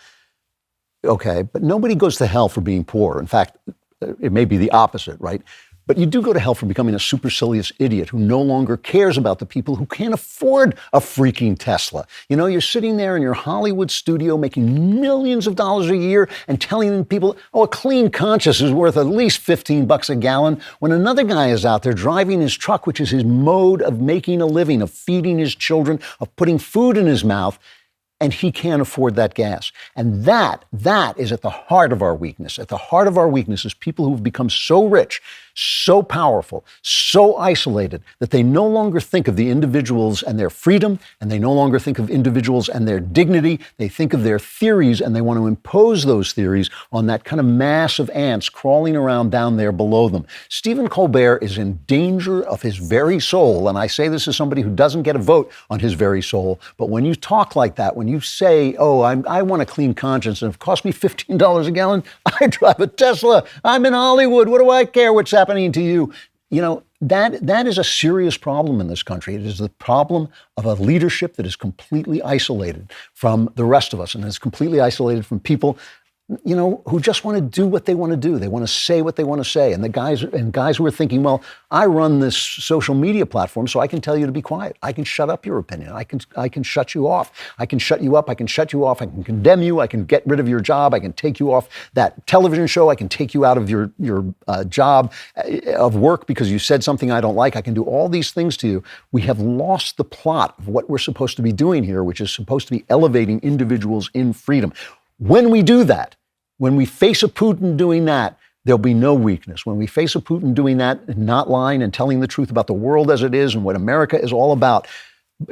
Okay, but nobody goes to hell for being poor. In fact, it may be the opposite, right? But you do go to hell for becoming a supercilious idiot who no longer cares about the people who can't afford a freaking Tesla. You know, you're sitting there in your Hollywood studio making millions of dollars a year and telling people, oh, a clean conscience is worth at least $15 a gallon, when another guy is out there driving his truck, which is his mode of making a living, of feeding his children, of putting food in his mouth, and he can't afford that gas. And that is at the heart of our weakness. At the heart of our weakness is people who've become so rich, so powerful, so isolated that they no longer think of the individuals and their freedom, and they no longer think of individuals and their dignity. They think of their theories, and they want to impose those theories on that kind of mass of ants crawling around down there below them. Stephen Colbert is in danger of his very soul, and I say this as somebody who doesn't get a vote on his very soul, but when you talk like that, when you say, oh, I want a clean conscience, and if it costs me $15 a gallon, I drive a Tesla, I'm in Hollywood, what do I care what's happening to you? You know, that is a serious problem in this country. It is the problem of a leadership that is completely isolated from the rest of us and is completely isolated from people, you know, who just want to do what they want to do. They want to say what they want to say. And the guys who are thinking, well, I run this social media platform so I can tell you to be quiet. I can shut up your opinion. I can shut you off. I can shut you up. I can shut you off. I can condemn you. I can get rid of your job. I can take you off that television show. I can take you out of your job of work because you said something I don't like. I can do all these things to you. We have lost the plot of what we're supposed to be doing here, which is supposed to be elevating individuals in freedom. When we do that, when we face a Putin doing that, there'll be no weakness. When we face a Putin doing that, and not lying and telling the truth about the world as it is and what America is all about,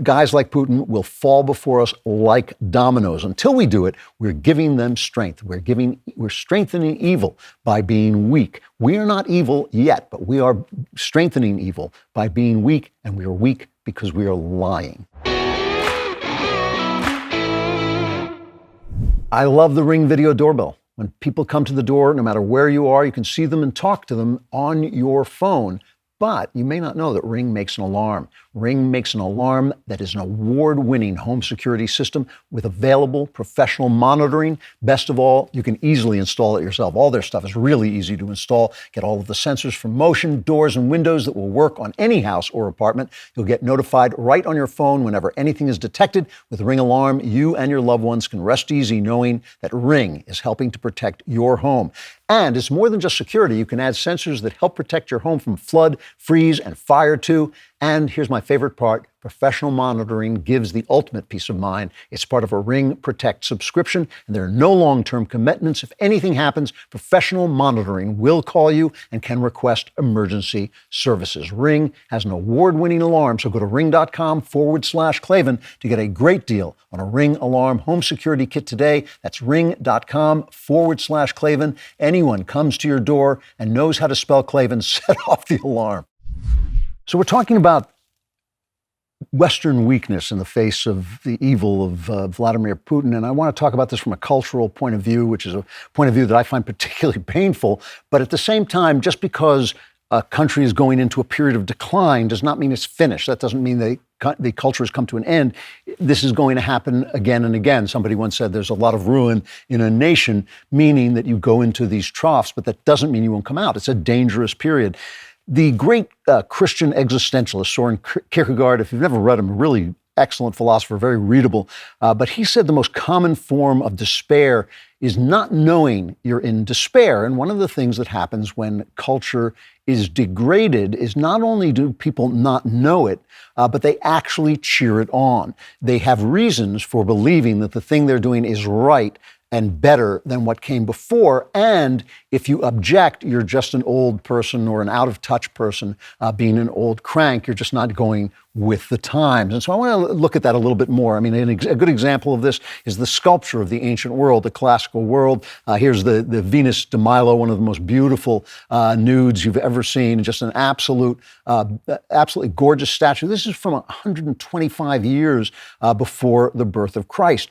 guys like Putin will fall before us like dominoes. Until we do it, we're giving them strength. We're strengthening evil by being weak. We are not evil yet, but we are strengthening evil by being weak, and we are weak because we are lying. I love the Ring video doorbell. When people come to the door, no matter where you are, you can see them and talk to them on your phone. But you may not know that Ring makes an alarm. Ring makes an alarm that is an award-winning home security system with available professional monitoring. Best of all, you can easily install it yourself. All their stuff is really easy to install. Get all of the sensors for motion, doors, and windows that will work on any house or apartment. You'll get notified right on your phone whenever anything is detected. With Ring Alarm, you and your loved ones can rest easy knowing that Ring is helping to protect your home. And it's more than just security. You can add sensors that help protect your home from flood, freeze, and fire too. And here's my favorite part. Professional monitoring gives the ultimate peace of mind. It's part of a Ring Protect subscription, and there are no long-term commitments. If anything happens, professional monitoring will call you and can request emergency services. Ring has an award-winning alarm, so go to ring.com/Klavan to get a great deal on a Ring Alarm home security kit today. That's ring.com/Klavan. Anyone comes to your door and knows how to spell Klavan, set off the alarm. So we're talking about Western weakness in the face of the evil of Vladimir Putin. And I want to talk about this from a cultural point of view, which is a point of view that I find particularly painful. But at the same time, just because a country is going into a period of decline does not mean it's finished. That doesn't mean the culture has come to an end. This is going to happen again and again. Somebody once said there's a lot of ruin in a nation, meaning that you go into these troughs, but that doesn't mean you won't come out. It's a dangerous period. The great Christian existentialist, Soren Kierkegaard, if you've never read him, a really excellent philosopher, very readable, but he said the most common form of despair is not knowing you're in despair. And one of the things that happens when culture is degraded is not only do people not know it, but they actually cheer it on. They have reasons for believing that the thing they're doing is right and better than what came before. And if you object, you're just an old person or an out-of-touch person, being an old crank. You're just not going with the times. And so I want to look at that a little bit more. I mean, a good example of this is the sculpture of the ancient world, the classical world. Here's the Venus de Milo, one of the most beautiful nudes you've ever seen, just an absolutely gorgeous statue. This is from 125 years before the birth of Christ.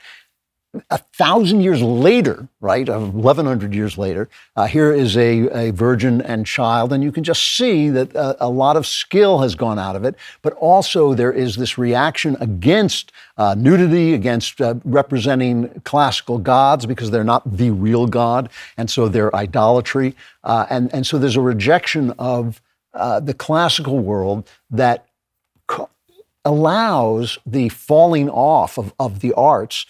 1,000 years later, right, 1,100 years later, here is a virgin and child, and you can just see that a lot of skill has gone out of it, but also there is this reaction against nudity, against representing classical gods because they're not the real God, and so they're idolatry, and so there's a rejection of the classical world that allows the falling off of the arts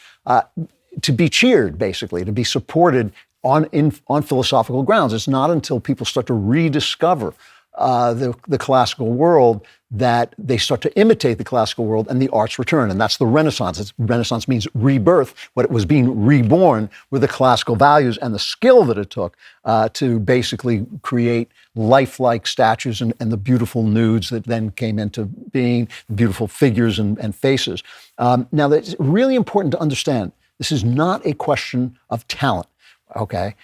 to be cheered, basically, to be supported on philosophical grounds. It's not until people start to rediscover the classical world that they start to imitate the classical world and the arts return. And that's the Renaissance. Renaissance means rebirth. What it was being reborn were the classical values and the skill that it took to basically create lifelike statues and the beautiful nudes that then came into being, beautiful figures and faces. Now, it's really important to understand, this is not a question of talent, okay?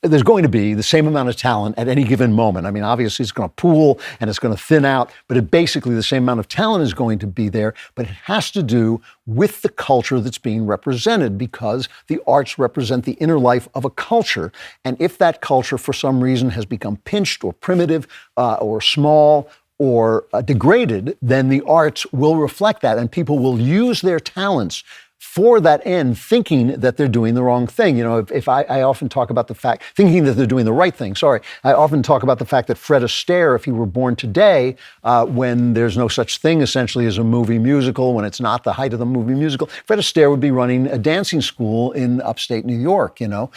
There's going to be the same amount of talent at any given moment. I mean, obviously it's going to pool and it's going to thin out, but basically the same amount of talent is going to be there, but it has to do with the culture that's being represented, because the arts represent the inner life of a culture. And if that culture for some reason has become pinched or primitive or small or degraded, then the arts will reflect that, and people will use their talents for that end, thinking that they're doing the wrong thing. You know, if I often talk about the fact, thinking that they're doing the right thing, I often talk about the fact that Fred Astaire, if he were born today, when there's no such thing essentially as a movie musical, when it's not the height of the movie musical, Fred Astaire would be running a dancing school in upstate New York, you know.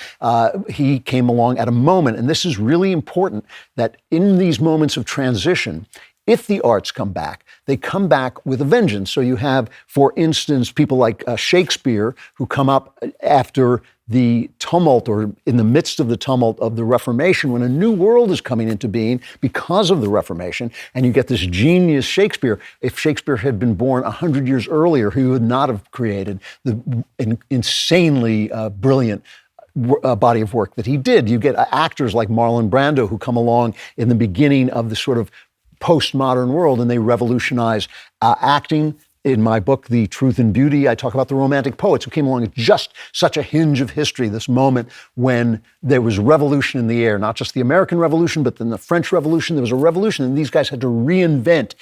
He came along at a moment, and this is really important, that in these moments of transition, if the arts come back, they come back with a vengeance. So you have, for instance, people like Shakespeare, who come up after the tumult, or in the midst of the tumult of the Reformation, when a new world is coming into being because of the Reformation, and you get this genius Shakespeare. If Shakespeare had been born 100 years earlier, he would not have created the insanely brilliant body of work that he did. You get actors like Marlon Brando, who come along in the beginning of the sort of postmodern world, and they revolutionize acting. In my book, The Truth and Beauty, I talk about the Romantic poets who came along at just such a hinge of history, this moment when there was revolution in the air, not just the American Revolution, but then the French Revolution. There was a revolution, and these guys had to reinvent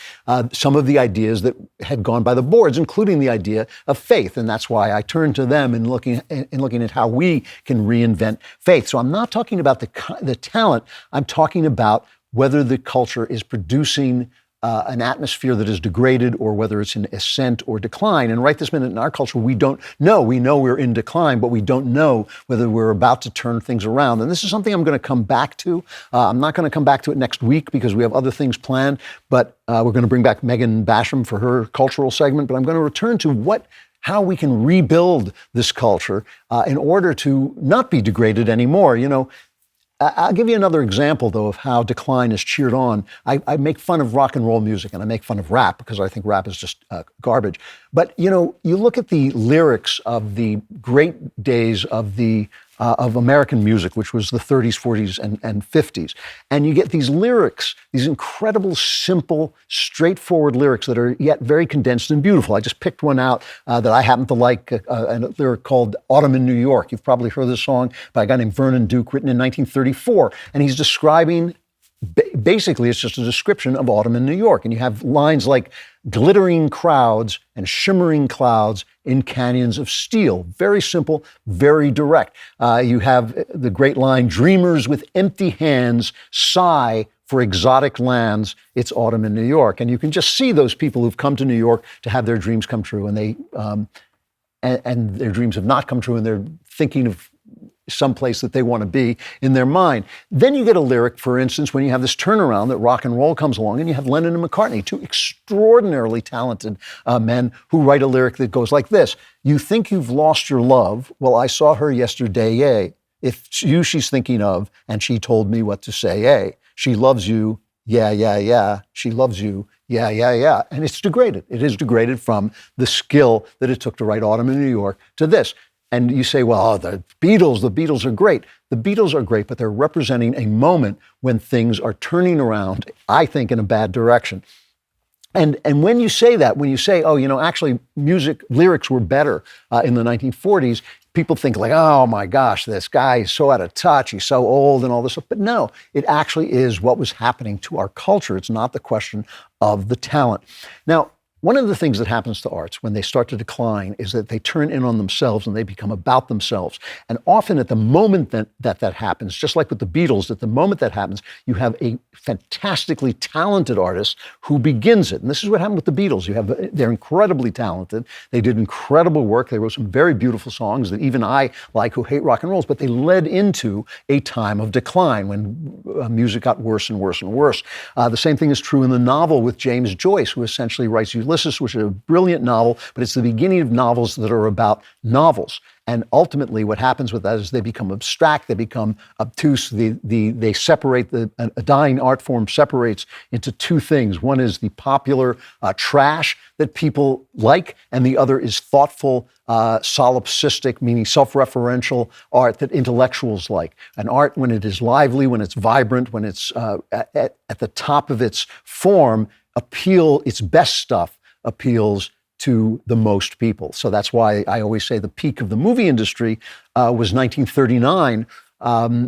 some of the ideas that had gone by the boards, including the idea of faith. And that's why I turn to them in looking at how we can reinvent faith. So I'm not talking about the talent. I'm talking about whether the culture is producing an atmosphere that is degraded, or whether it's in ascent or decline. And right this minute in our culture, we don't know. We know we're in decline, but we don't know whether we're about to turn things around. And this is something I'm going to come back to. I'm not going to come back to it next week because we have other things planned, but we're going to bring back Megan Basham for her cultural segment. But I'm going to return to how we can rebuild this culture in order to not be degraded anymore. You know, I'll give you another example, though, of how decline is cheered on. I make fun of rock and roll music, and I make fun of rap because I think rap is just garbage. But, you know, you look at the lyrics of the great days of American music, which was the 30s, 40s, and 50s. And you get these lyrics, these incredible, simple, straightforward lyrics that are yet very condensed and beautiful. I just picked one out that I happen to like, a lyric called Autumn in New York. You've probably heard this song by a guy named Vernon Duke, written in 1934. And he's describing, basically, it's just a description of autumn in New York. And you have lines like glittering crowds and shimmering clouds in canyons of steel. Very simple, very direct. You have the great line, dreamers with empty hands sigh for exotic lands. It's autumn in New York. And you can just see those people who've come to New York to have their dreams come true. And and their dreams have not come true, and they're thinking of someplace that they want to be in their mind. Then you get a lyric, for instance, when you have this turnaround that rock and roll comes along, and you have Lennon and McCartney, two extraordinarily talented men who write a lyric that goes like this: you think you've lost your love? Well, I saw her yesterday, yay. If you she's thinking of, and she told me what to say, yay. She loves you, yeah, yeah, yeah. She loves you, yeah, yeah, yeah. And it's degraded. It is degraded from the skill that it took to write Autumn in New York to this. And you say, well, the Beatles are great. The Beatles are great, but they're representing a moment when things are turning around, I think, in a bad direction. And when you say that, when you say, oh, you know, actually music lyrics were better in the 1940s, people think like, oh my gosh, this guy is so out of touch, he's so old and all this stuff. But no, it actually is what was happening to our culture. It's not the question of the talent. Now, One of the things that happens to arts when they start to decline is that they turn in on themselves and they become about themselves. And often at the moment that happens, just like with the Beatles, at the moment that happens, you have a fantastically talented artist who begins it. And this is what happened with the Beatles. They're incredibly talented. They did incredible work. They wrote some very beautiful songs that even I like, who hate rock and rolls, but they led into a time of decline when music got worse and worse and worse. The same thing is true in the novel with James Joyce, who essentially writes Ulysses, which is a brilliant novel, but it's the beginning of novels that are about novels. And ultimately what happens with that is they become abstract, they become obtuse, they separate, a dying art form separates into two things. One is the popular trash that people like, and the other is thoughtful, solipsistic, meaning self-referential art that intellectuals like. An art, when it is lively, when it's vibrant, when it's at the top of its form, its best stuff appeals to the most people. So that's why I always say the peak of the movie industry was 1939,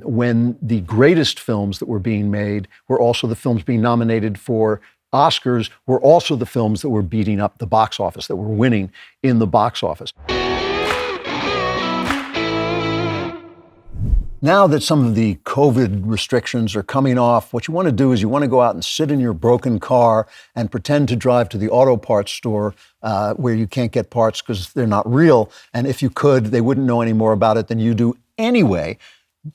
when the greatest films that were being made were also the films being nominated for Oscars, were also the films that were beating up the box office, that were winning in the box office. Now that some of the COVID restrictions are coming off, what you want to do is you want to go out and sit in your broken car and pretend to drive to the auto parts store where you can't get parts because they're not real. And if you could, they wouldn't know any more about it than you do anyway.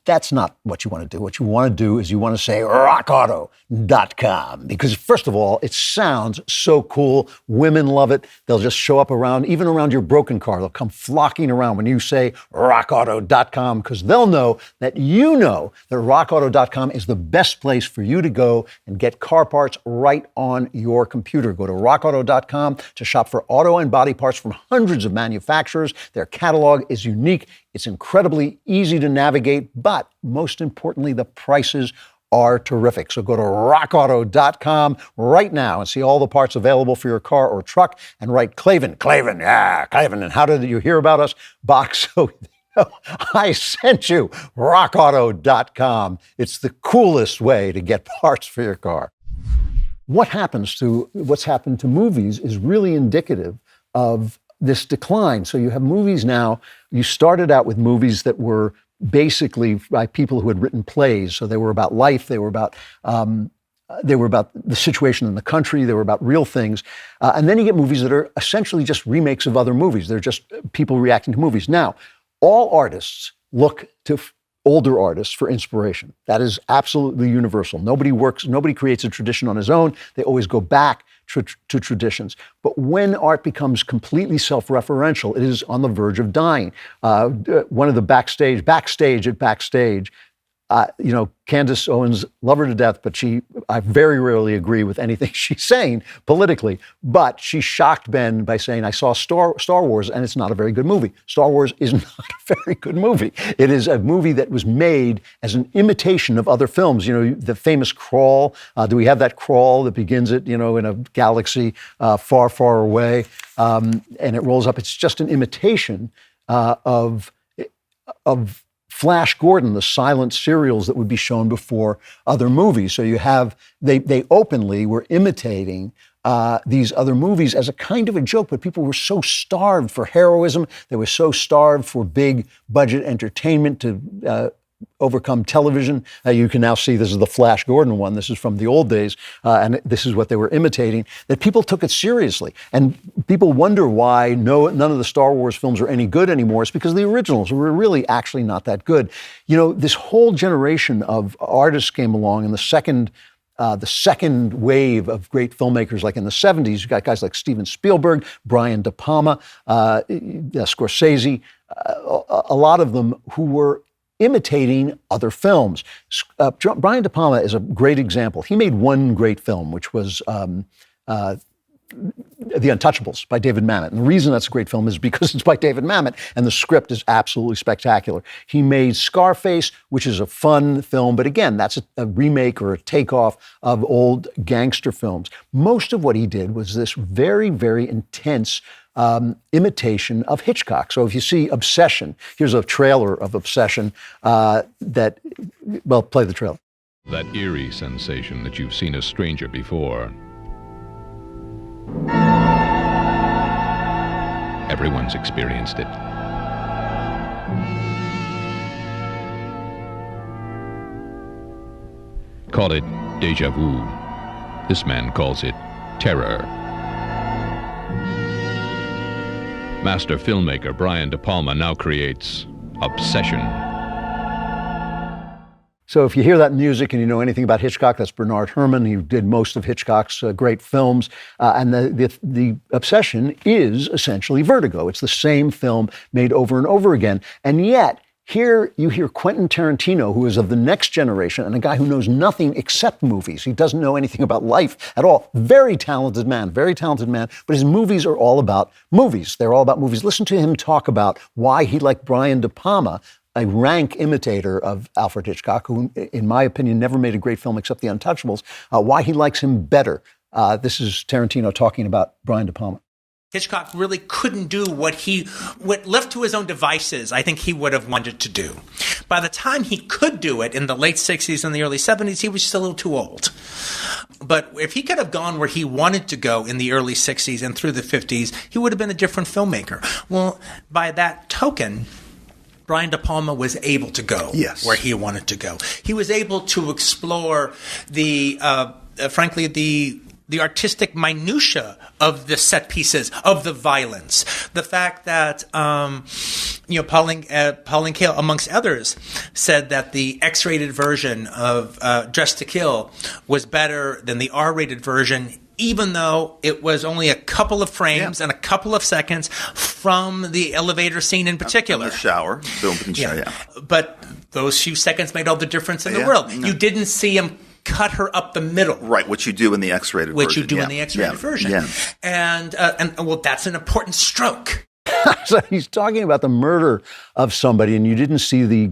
That's not what you want to do. What you want to do is you want to say RockAuto.com, because first of all, it sounds so cool. Women love it. They'll just show up even around your broken car. They'll come flocking around when you say RockAuto.com, because they'll know that RockAuto.com is the best place for you to go and get car parts right on your computer. Go to RockAuto.com to shop for auto and body parts from hundreds of manufacturers. Their catalog is unique. It's incredibly easy to navigate, but most importantly, the prices are terrific. So go to rockauto.com right now and see all the parts available for your car or truck, and write Klavan. And how did you hear about us? Box. So I sent you. rockauto.com. It's the coolest way to get parts for your car. What's happened to movies is really indicative of this decline. So you have movies now, you started out with movies that were basically by people who had written plays. So they were about life, they were about the situation in the country, they were about real things. And then you get movies that are essentially just remakes of other movies. They're just people reacting to movies. Now, all artists look to older artists for inspiration. That is absolutely universal. Nobody creates a tradition on his own. They always go back to traditions. But when art becomes completely self-referential, it is on the verge of dying. One of the backstage at Backstage, Candace Owens, love her to death, but I very rarely agree with anything she's saying politically. But she shocked Ben by saying, I saw Star Wars and it's not a very good movie. Star Wars is not a very good movie. It is a movie that was made as an imitation of other films. The famous crawl. Do we have that crawl that begins it, in a galaxy far, far away, and it rolls up? It's just an imitation of Flash Gordon, the silent serials that would be shown before other movies. So they openly were imitating these other movies as a kind of a joke, but people were so starved for heroism, they were so starved for big budget entertainment to overcome television. You can now see this is the Flash Gordon one. This is from the old days, and this is what they were imitating, that people took it seriously. And people wonder why none of the Star Wars films are any good anymore. It's because the originals were really actually not that good. This whole generation of artists came along in the second wave of great filmmakers, like in the 70s. You got guys like Steven Spielberg, Brian De Palma, Scorsese, a lot of them who were imitating other films. Brian De Palma is a great example. He made one great film, which was The Untouchables by David Mamet. And the reason that's a great film is because it's by David Mamet, and the script is absolutely spectacular. He made Scarface, which is a fun film, but again, that's a remake or a takeoff of old gangster films. Most of what he did was this very, very intense imitation of Hitchcock. So if you see Obsession, here's a trailer of Obsession play the trailer. That eerie sensation that you've seen a stranger before. Everyone's experienced it. Call it déjà vu. This man calls it terror. Master filmmaker Brian De Palma now creates Obsession. So if you hear that music and you know anything about Hitchcock, that's Bernard Herrmann. He did most of Hitchcock's great films. And the Obsession is essentially Vertigo. It's the same film made over and over again. And yet, here you hear Quentin Tarantino, who is of the next generation and a guy who knows nothing except movies. He doesn't know anything about life at all. Very talented man, but his movies are all about movies. They're all about movies. Listen to him talk about why he liked Brian De Palma, a rank imitator of Alfred Hitchcock, who, in my opinion, never made a great film except The Untouchables, why he likes him better. This is Tarantino talking about Brian De Palma. Hitchcock really couldn't do what left to his own devices, I think he would have wanted to do. By the time he could do it in the late 60s and the early 70s, he was just a little too old. But if he could have gone where he wanted to go in the early 60s and through the 50s, he would have been a different filmmaker. Well, by that token, Brian De Palma was able to go where he wanted to go. He was able to explore the artistic minutia of the set pieces, of the violence. The fact that, Pauline Kael, amongst others, said that the X-rated version of Dress to Kill was better than the R-rated version, even though it was only a couple of frames and a couple of seconds from the elevator scene in particular. The shower. But those few seconds made all the difference in the world. You didn't see him cut her up the middle. Right, which you do in the X-rated version. Which you do in the X-rated version. Yeah. And that's an important stroke. So he's talking about the murder of somebody, and you didn't see the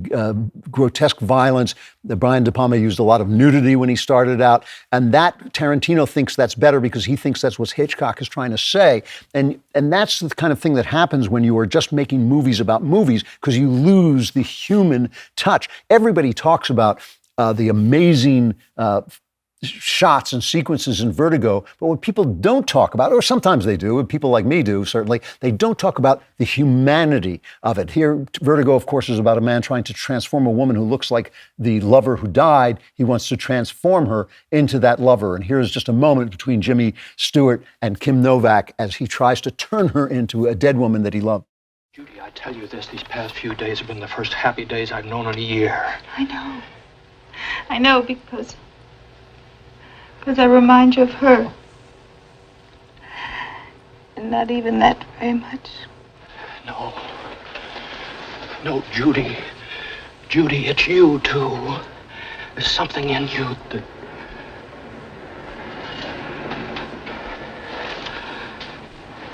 grotesque violence. Brian De Palma used a lot of nudity when he started out, and that Tarantino thinks that's better because he thinks that's what Hitchcock is trying to say. And that's the kind of thing that happens when you are just making movies about movies, because you lose the human touch. Everybody talks about the amazing shots and sequences in Vertigo, but what people don't talk about, or sometimes they do, and people like me do, certainly, they don't talk about the humanity of it. Here, Vertigo, of course, is about a man trying to transform a woman who looks like the lover who died. He wants to transform her into that lover. And here's just a moment between Jimmy Stewart and Kim Novak as he tries to turn her into a dead woman that he loved. Judy, I tell you this, these past few days have been the first happy days I've known in a year. I know because I remind you of her. And not even that very much. No, Judy. Judy, it's you, too. There's something in you that...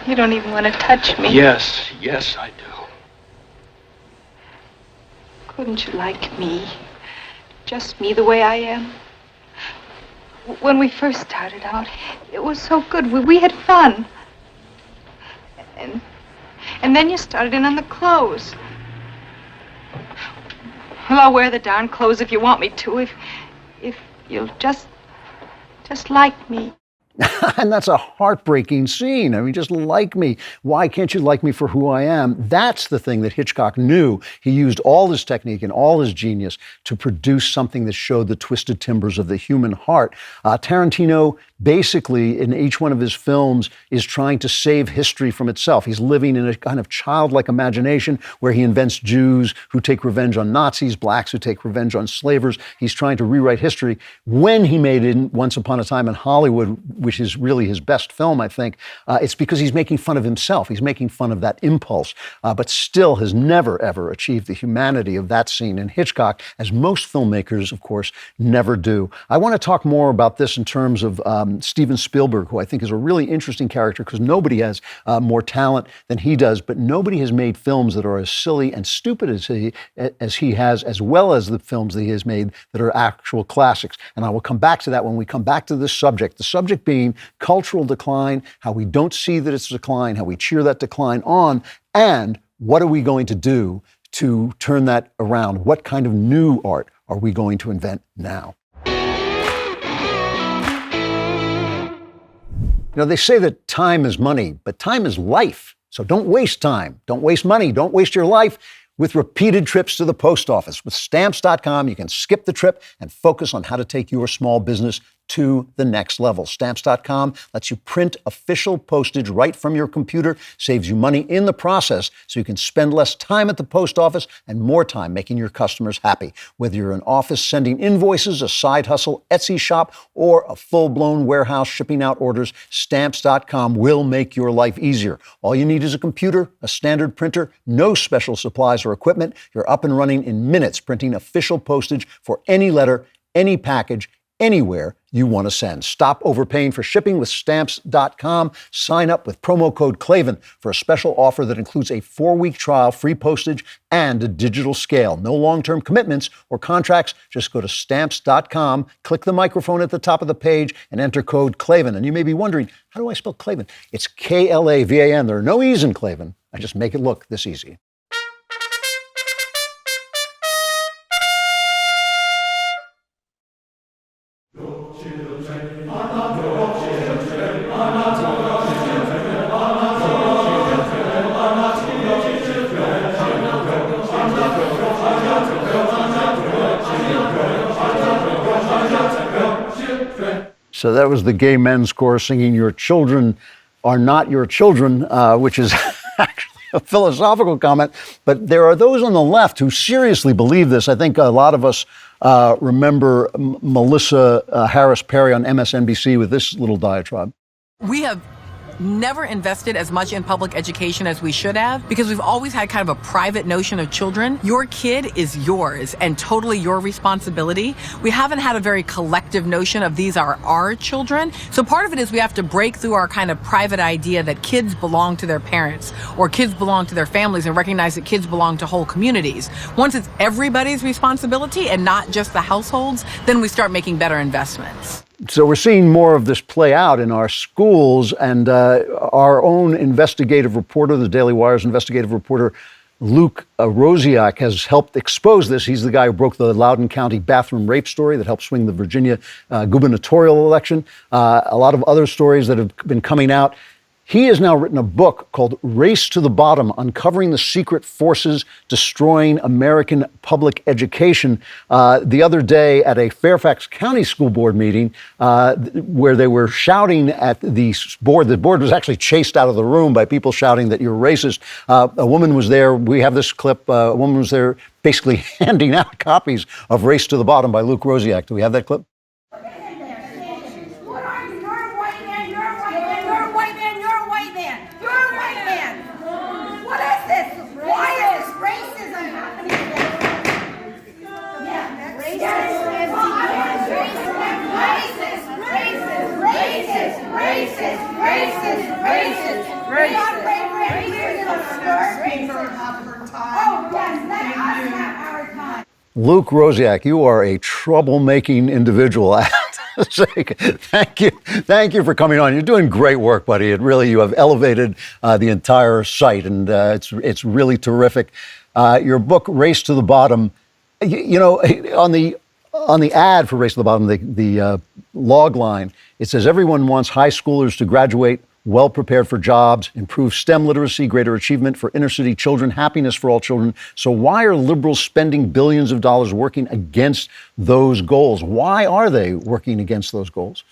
You don't even want to touch me. Yes, I do. Couldn't you like me? Just me the way I am? When we first started out, it was so good. We had fun. And then you started in on the clothes. Well, I'll wear the darn clothes if you want me to. If you'll just like me. And that's a heartbreaking scene. I mean, just like me. Why can't you like me for who I am? That's the thing that Hitchcock knew. He used all his technique and all his genius to produce something that showed the twisted timbers of the human heart. Tarantino, basically, in each one of his films, is trying to save history from itself. He's living in a kind of childlike imagination where he invents Jews who take revenge on Nazis, blacks who take revenge on slavers. He's trying to rewrite history. When he made it Once Upon a Time in Hollywood, which is really his best film, I think, it's because he's making fun of himself. He's making fun of that impulse, but still has never, ever achieved the humanity of that scene in Hitchcock, as most filmmakers, of course, never do. I want to talk more about this in terms of Steven Spielberg, who I think is a really interesting character because nobody has more talent than he does, but nobody has made films that are as silly and stupid as he has, as well as the films that he has made that are actual classics. And I will come back to that when we come back to this subject, the subject being cultural decline, how we don't see that it's a decline, how we cheer that decline on, and what are we going to do to turn that around? What kind of new art are we going to invent now? You know, they say that time is money, but time is life. So don't waste time, don't waste money, don't waste your life with repeated trips to the post office. With Stamps.com, you can skip the trip and focus on how to take your small business to the next level. Stamps.com lets you print official postage right from your computer, saves you money in the process so you can spend less time at the post office and more time making your customers happy. Whether you're an office sending invoices, a side hustle, Etsy shop, or a full-blown warehouse shipping out orders, Stamps.com will make your life easier. All you need is a computer, a standard printer, no special supplies or equipment. You're up and running in minutes, printing official postage for any letter, any package, anywhere you want to send. Stop overpaying for shipping with Stamps.com. Sign up with promo code Klavan for a special offer that includes a 4-week trial, free postage, and a digital scale. No long-term commitments or contracts. Just go to Stamps.com, click the microphone at the top of the page, and enter code Klavan. And you may be wondering, how do I spell Klavan? It's Klavan. There are no E's in Klavan. I just make it look this easy. So that was the gay men's chorus singing "Your Children Are Not Your Children," which is actually a philosophical comment. But there are those on the left who seriously believe this. I think a lot of us remember Melissa Harris Perry on MSNBC with this little diatribe. We have never invested as much in public education as we should have because we've always had kind of a private notion of children. Your kid is yours and totally your responsibility. We haven't had a very collective notion of these are our children. So part of it is we have to break through our kind of private idea that kids belong to their parents or kids belong to their families and recognize that kids belong to whole communities. Once it's everybody's responsibility and not just the households, then we start making better investments. So we're seeing more of this play out in our schools, and our own investigative reporter, the Daily Wire's investigative reporter, Luke Rosiak, has helped expose this. He's the guy who broke the Loudoun County bathroom rape story that helped swing the Virginia gubernatorial election. A lot of other stories that have been coming out. He has now written a book called Race to the Bottom, Uncovering the Secret Forces Destroying American Public Education. The other day at a Fairfax County School Board meeting where they were shouting at the board was actually chased out of the room by people shouting that you're racist. A woman was there. We have this clip. A woman was there basically handing out copies of Race to the Bottom by Luke Rosiak. Do we have that clip? Luke Rosiak, you are a troublemaking individual. I have to say, thank you for coming on. You're doing great work, buddy. You have elevated the entire site, and it's really terrific. Your book, Race to the Bottom, on the ad for Race to the Bottom, the log line, it says everyone wants high schoolers to graduate well prepared for jobs, improve STEM literacy, greater achievement for inner city children, happiness for all children. So why are liberals spending billions of dollars working against those goals? Why are they working against those goals?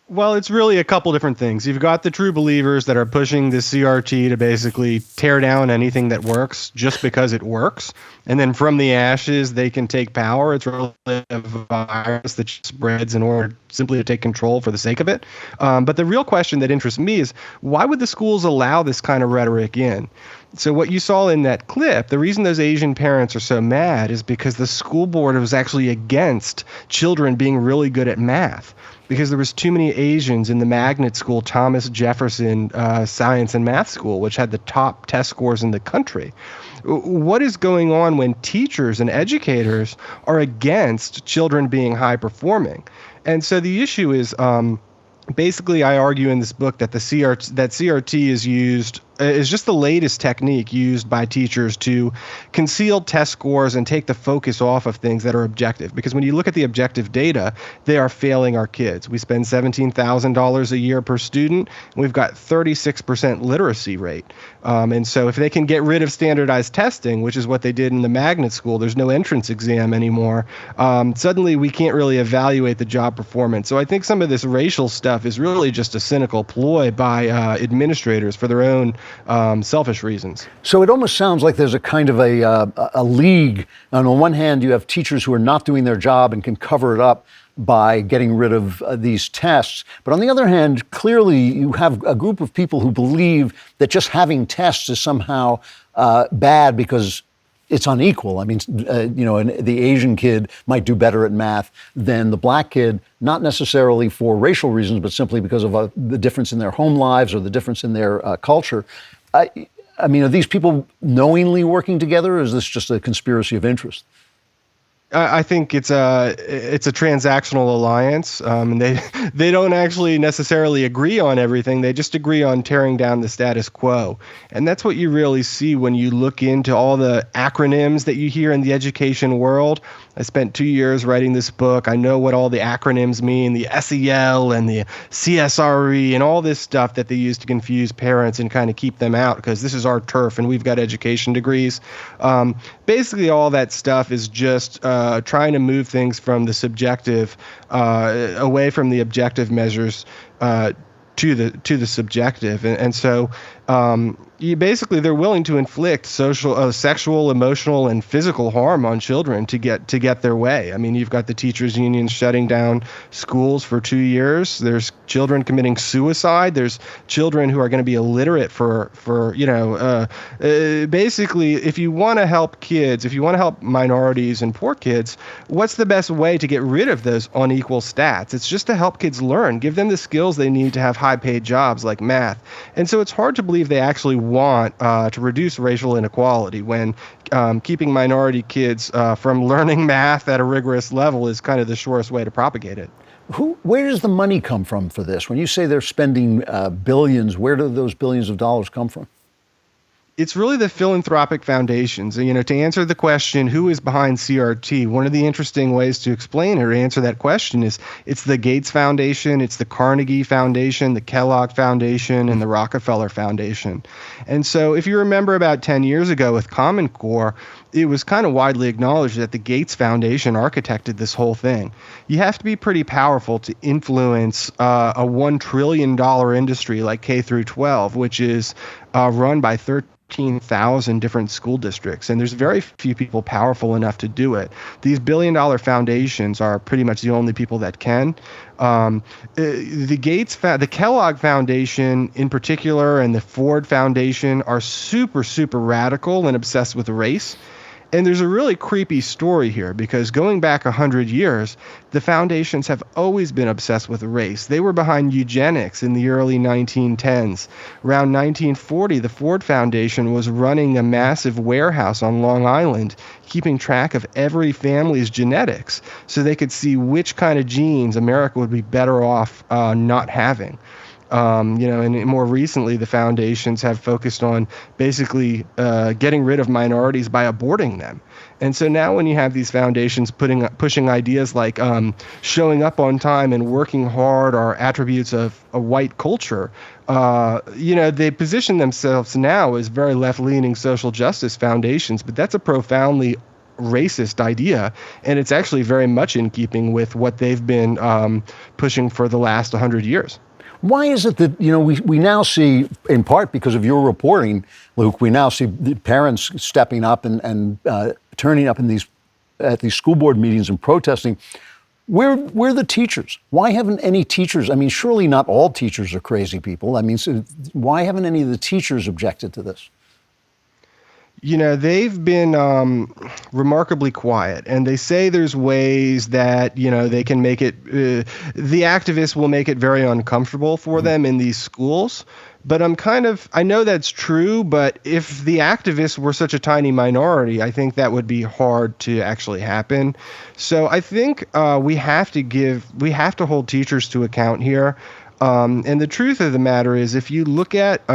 Well, it's really a couple different things. You've got the true believers that are pushing the CRT to basically tear down anything that works just because it works. And then from the ashes, they can take power. It's really a virus that spreads in order simply to take control for the sake of it. But the real question that interests me is, why would the schools allow this kind of rhetoric in? So what you saw in that clip, the reason those Asian parents are so mad is because the school board was actually against children being really good at math, because there was too many Asians in the magnet school, Thomas Jefferson Science and Math School, which had the top test scores in the country. What is going on when teachers and educators are against children being high performing? And so the issue is, basically, I argue in this book that CRT is used just the latest technique used by teachers to conceal test scores and take the focus off of things that are objective. Because when you look at the objective data, they are failing our kids. We spend $17,000 a year per student, and we've got 36% literacy rate. And so if they can get rid of standardized testing, which is what they did in the magnet school, there's no entrance exam anymore, suddenly we can't really evaluate the job performance. So I think some of this racial stuff is really just a cynical ploy by administrators for their own selfish reasons. So it almost sounds like there's a kind of a league. And on one hand, you have teachers who are not doing their job and can cover it up by getting rid of these tests. But on the other hand, clearly you have a group of people who believe that just having tests is somehow bad because it's unequal. I mean, the Asian kid might do better at math than the black kid, not necessarily for racial reasons, but simply because of the difference in their home lives or the difference in their culture. I mean, are these people knowingly working together, or is this just a conspiracy of interest? I think it's a transactional alliance, and they don't actually necessarily agree on everything. They just agree on tearing down the status quo, and that's what you really see when you look into all the acronyms that you hear in the education world. I spent 2 years writing this book. I know what all the acronyms mean, the SEL and the CSRE and all this stuff that they use to confuse parents and kind of keep them out because this is our turf and we've got education degrees. Basically, all that stuff is just trying to move things from the subjective, away from the objective measures to the subjective. And so they're willing to inflict sexual, emotional, and physical harm on children to get their way. I mean, you've got the teachers unions shutting down schools for 2 years. There's children committing suicide. There's children who are going to be illiterate basically, if you want to help kids, if you want to help minorities and poor kids, what's the best way to get rid of those unequal stats? It's just to help kids learn, give them the skills they need to have high-paid jobs like math. And so it's hard to believe they actually want to reduce racial inequality when keeping minority kids from learning math at a rigorous level is kind of the surest way to propagate it. Where does the money come from for this? When you say they're spending billions, where do those billions of dollars come from? It's really the philanthropic foundations. To answer the question, who is behind CRT, one of the interesting ways to explain or answer that question is it's the Gates Foundation, it's the Carnegie Foundation, the Kellogg Foundation, and the Rockefeller Foundation. And so if you remember about 10 years ago with Common Core, it was kind of widely acknowledged that the Gates Foundation architected this whole thing. You have to be pretty powerful to influence a $1 trillion industry like K through 12, which is run by 13,000 different school districts, and there's very few people powerful enough to do it. These billion-dollar foundations are pretty much the only people that can. The Kellogg Foundation in particular and the Ford Foundation are super, super radical and obsessed with race. And there's a really creepy story here because going back 100 years, the foundations have always been obsessed with race. They were behind eugenics in the early 1910s. Around 1940, the Ford Foundation was running a massive warehouse on Long Island, keeping track of every family's genetics so they could see which kind of genes America would be better off not having. And more recently, the foundations have focused on basically getting rid of minorities by aborting them. And so now when you have these foundations pushing ideas like showing up on time and working hard are attributes of a white culture, they position themselves now as very left-leaning social justice foundations, but that's a profoundly racist idea, and it's actually very much in keeping with what they've been pushing for the last 100 years. Why is it that, we now see, in part because of your reporting, Luke, we now see the parents stepping up and turning up at these school board meetings and protesting. Where are the teachers? Why haven't any teachers? I mean, surely not all teachers are crazy people. I mean, so why haven't any of the teachers objected to this? They've been remarkably quiet, and they say there's ways that, they can make it, the activists will make it very uncomfortable for them in these schools. But I know that's true, but if the activists were such a tiny minority, I think that would be hard to actually happen. So I think we have to hold teachers to account here. And the truth of the matter is, if you look at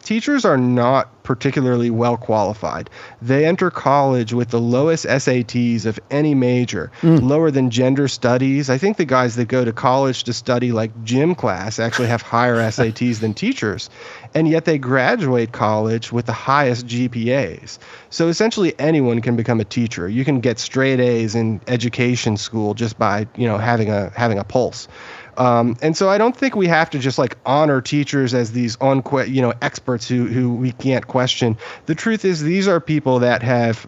teachers are not particularly well qualified. They enter college with the lowest SATs of any major, lower than gender studies. I think the guys that go to college to study like gym class actually have higher SATs than teachers. And yet they graduate college with the highest GPAs. So essentially anyone can become a teacher. You can get straight A's in education school just by, having a pulse. And so I don't think we have to just like honor teachers as these experts who we can't question. The truth is these are people that have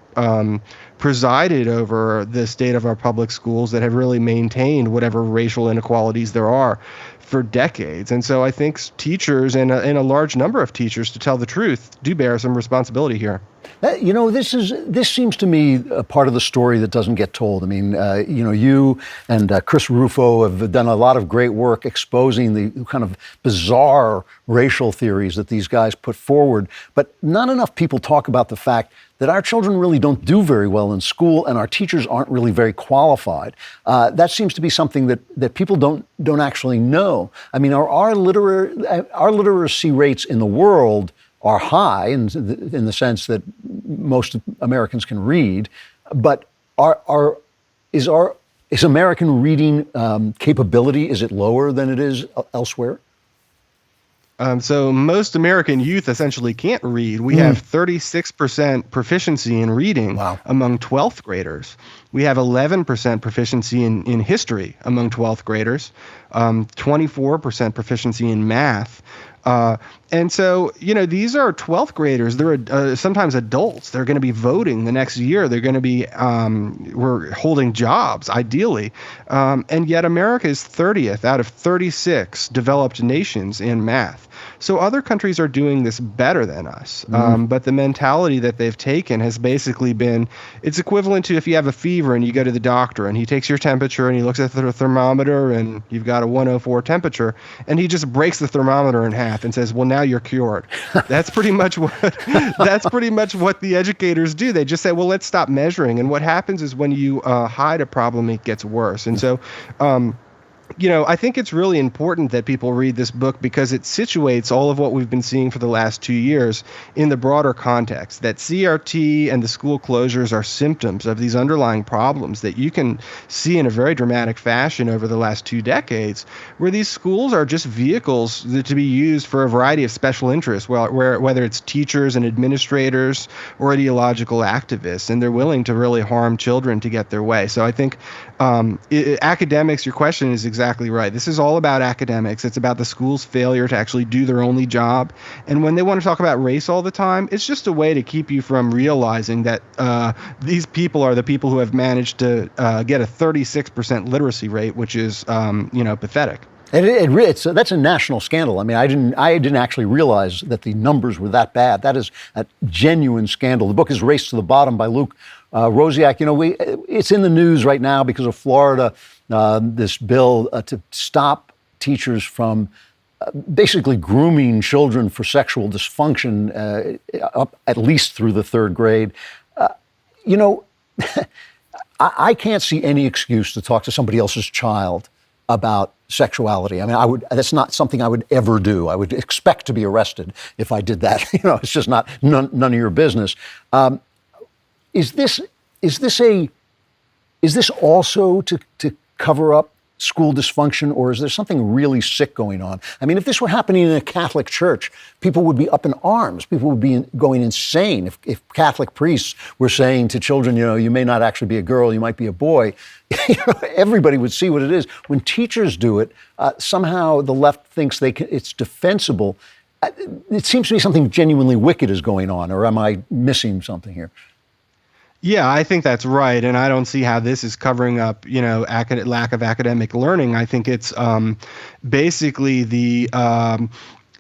presided over the state of our public schools, that have really maintained whatever racial inequalities there are for decades. And so I think teachers and a large number of teachers, to tell the truth, do bear some responsibility here. This seems to me a part of the story that doesn't get told. I mean, you and Chris Rufo have done a lot of great work exposing the kind of bizarre racial theories that these guys put forward, but not enough people talk about the fact that our children really don't do very well in school and our teachers aren't really very qualified. That seems to be something that people don't actually know. I mean, our literacy rates in the world are high in the sense that most Americans can read, but is American reading capability, is it lower than it is elsewhere? So most American youth essentially can't read. We have 36% proficiency in reading among 12th graders. We have 11% proficiency in history among 12th graders, 24% proficiency in math. And so, these are 12th graders. They're sometimes adults. They're going to be voting the next year. They're going to be we're holding jobs, ideally. And yet America is 30th out of 36 developed nations in math. So other countries are doing this better than us. But the mentality that they've taken has basically been, it's equivalent to if you have a fever and you go to the doctor and he takes your temperature and he looks at the thermometer and you've got a 104 temperature and he just breaks the thermometer in half and says, well, now you're cured. That's pretty much what the educators do. They just say, well, let's stop measuring. And what happens is when you hide a problem, it gets worse. And so I think it's really important that people read this book because it situates all of what we've been seeing for the last 2 years in the broader context, that CRT and the school closures are symptoms of these underlying problems that you can see in a very dramatic fashion over the last 2 decades, where these schools are just vehicles to be used for a variety of special interests, whether it's teachers and administrators or ideological activists, and they're willing to really harm children to get their way. So I think academics, your question is exactly right. This is all about academics. It's about the school's failure to actually do their only job. And when they want to talk about race all the time, it's just a way to keep you from realizing that these people are the people who have managed to get a 36% literacy rate, which is, pathetic. That's a national scandal. I mean, I didn't actually realize that the numbers were that bad. That is a genuine scandal. The book is Race to the Bottom by Luke Rosiak. It's in the news right now because of Florida, this bill to stop teachers from basically grooming children for sexual dysfunction up at least through the 3rd grade. I can't see any excuse to talk to somebody else's child about sexuality. I mean, that's not something I would ever do. I would expect to be arrested if I did that. It's just none of your business. Is this also to cover up school dysfunction, or is there something really sick going on? I mean, if this were happening in a Catholic church, people would be up in arms. People would be going insane if Catholic priests were saying to children, you may not actually be a girl, you might be a boy. Everybody would see what it is. When teachers do it, somehow the left thinks it's defensible. It seems to me something genuinely wicked is going on, or am I missing something here? Yeah, I think that's right, and I don't see how this is covering up, lack of academic learning. I think it's basically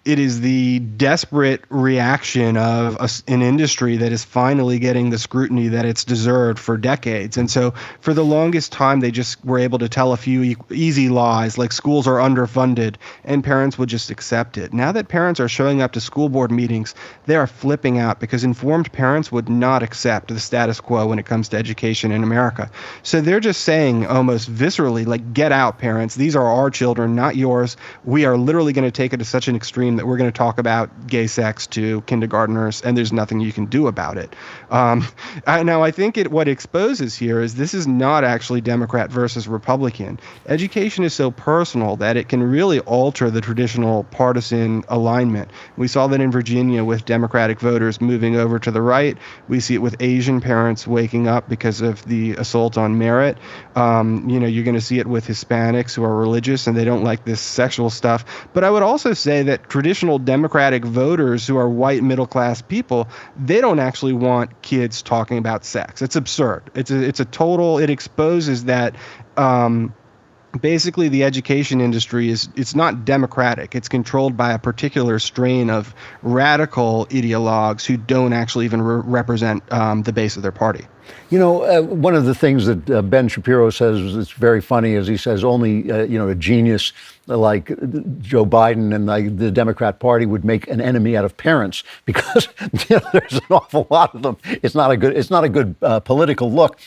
it is the desperate reaction of an industry that is finally getting the scrutiny that it's deserved for decades. And so for the longest time, they just were able to tell a few easy lies, like schools are underfunded, and parents would just accept it. Now that parents are showing up to school board meetings, they are flipping out because informed parents would not accept the status quo when it comes to education in America. So they're just saying almost viscerally, like, get out, parents. These are our children, not yours. We are literally going to take it to such an extreme that we're going to talk about gay sex to kindergartners, and there's nothing you can do about it. Now, I think what exposes here is this is not actually Democrat versus Republican. Education is so personal that it can really alter the traditional partisan alignment. We saw that in Virginia with Democratic voters moving over to the right. We see it with Asian parents waking up because of the assault on merit. You're going to see it with Hispanics who are religious and they don't like this sexual stuff. But I would also say that traditional Democratic voters who are white middle-class people, they don't actually want kids talking about sex. It's absurd. It exposes that basically the education industry it's not democratic. It's controlled by a particular strain of radical ideologues who don't actually even represent the base of their party. One of the things that Ben Shapiro says that's very funny is he says only a genius like Joe Biden and the Democrat Party would make an enemy out of parents because there's an awful lot of them. It's not a good political look.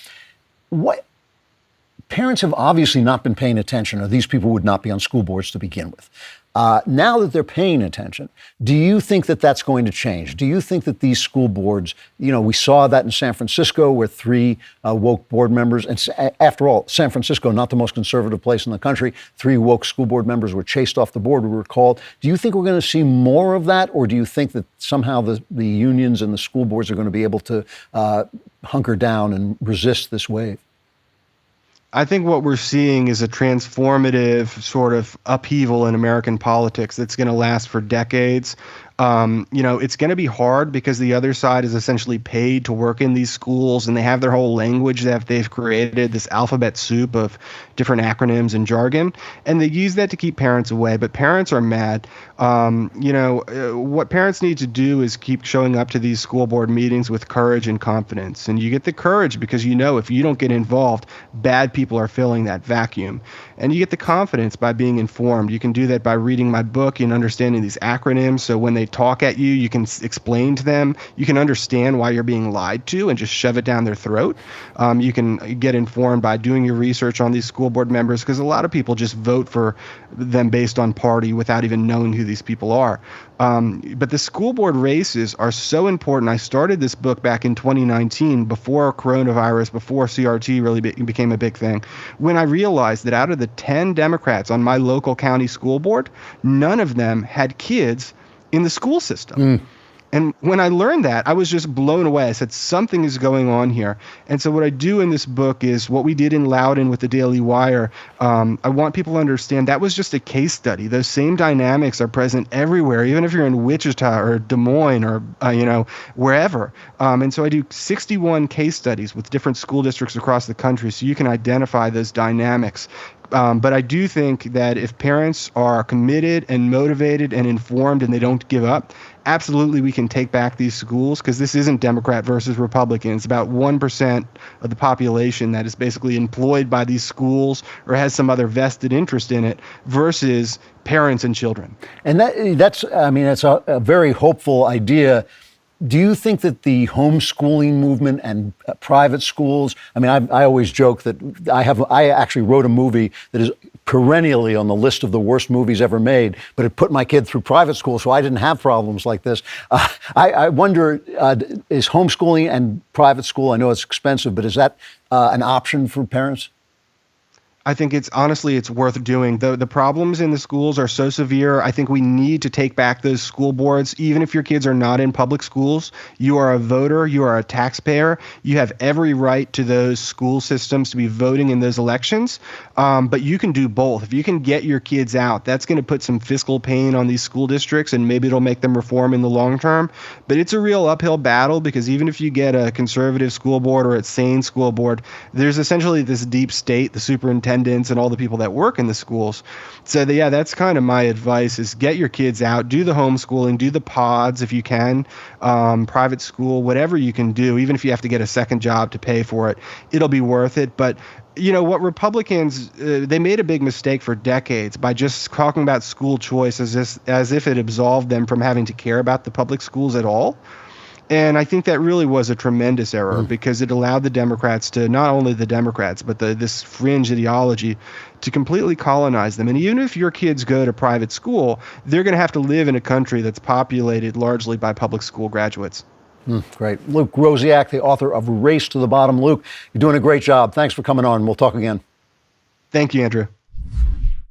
Parents have obviously not been paying attention, or these people would not be on school boards to begin with. Now that they're paying attention, do you think that that's going to change? Do you think that these school boards, we saw that in San Francisco where 3 woke board members, and after all, San Francisco, not the most conservative place in the country, 3 woke school board members were chased off the board, we were called. Do you think we're going to see more of that, or do you think that somehow the unions and the school boards are going to be able to hunker down and resist this wave? I think what we're seeing is a transformative sort of upheaval in American politics that's going to last for decades. It's going to be hard because the other side is essentially paid to work in these schools, and they have their whole language that they've created, this alphabet soup of different acronyms and jargon, and they use that to keep parents away. But parents are mad. What parents need to do is keep showing up to these school board meetings with courage and confidence. And you get the courage because if you don't get involved, bad people are filling that vacuum. And you get the confidence by being informed. You can do that by reading my book and understanding these acronyms. So when they talk at you, you can explain to them. You can understand why you're being lied to and just shove it down their throat. You can get informed by doing your research on these school board members, because a lot of people just vote for them based on party without even knowing who these people are. But the school board races are so important. I started this book back in 2019, before coronavirus, before CRT really became a big thing, when I realized that out of the 10 Democrats on my local county school board, none of them had kids in the school system. And when I learned that, I was just blown away. I said, something is going on here. And so what I do in this book is what we did in Loudoun with the Daily Wire. I want people to understand that was just a case study. Those same dynamics are present everywhere, even if you're in Wichita or Des Moines or, wherever. And so I do 61 case studies with different school districts across the country so you can identify those dynamics. But I do think that if parents are committed and motivated and informed and they don't give up, absolutely we can take back these schools, because this isn't Democrat versus Republican. It's about 1% of the population that is basically employed by these schools or has some other vested interest in it versus parents and children. And that's a very hopeful idea. Do you think that the homeschooling movement and private schools, I always joke that I actually wrote a movie that is perennially on the list of the worst movies ever made, but it put my kid through private school, so I didn't have problems like this. I wonder, is homeschooling and private school, I know it's expensive, but is that an option for parents? I think it's worth doing. The problems in the schools are so severe. I think we need to take back those school boards. Even if your kids are not in public schools, you are a voter, you are a taxpayer. You have every right to those school systems to be voting in those elections. But you can do both. If you can get your kids out, that's going to put some fiscal pain on these school districts, and maybe it'll make them reform in the long term. But it's a real uphill battle, because even if you get a conservative school board or a sane school board, there's essentially this deep state, the superintendent superintendents and all the people that work in the schools. So that's kind of my advice: is get your kids out, do the homeschooling, do the pods if you can, private school, whatever you can do, even if you have to get a second job to pay for it, it'll be worth it. But what Republicans, they made a big mistake for decades by just talking about school choice as if it absolved them from having to care about the public schools at all. And I think that really was a tremendous error because it allowed the Democrats to, not only the Democrats, but this fringe ideology to completely colonize them. And even if your kids go to private school, they're going to have to live in a country that's populated largely by public school graduates. Great. Luke Rosiak, the author of Race to the Bottom. Luke, you're doing a great job. Thanks for coming on. We'll talk again. Thank you, Andrew.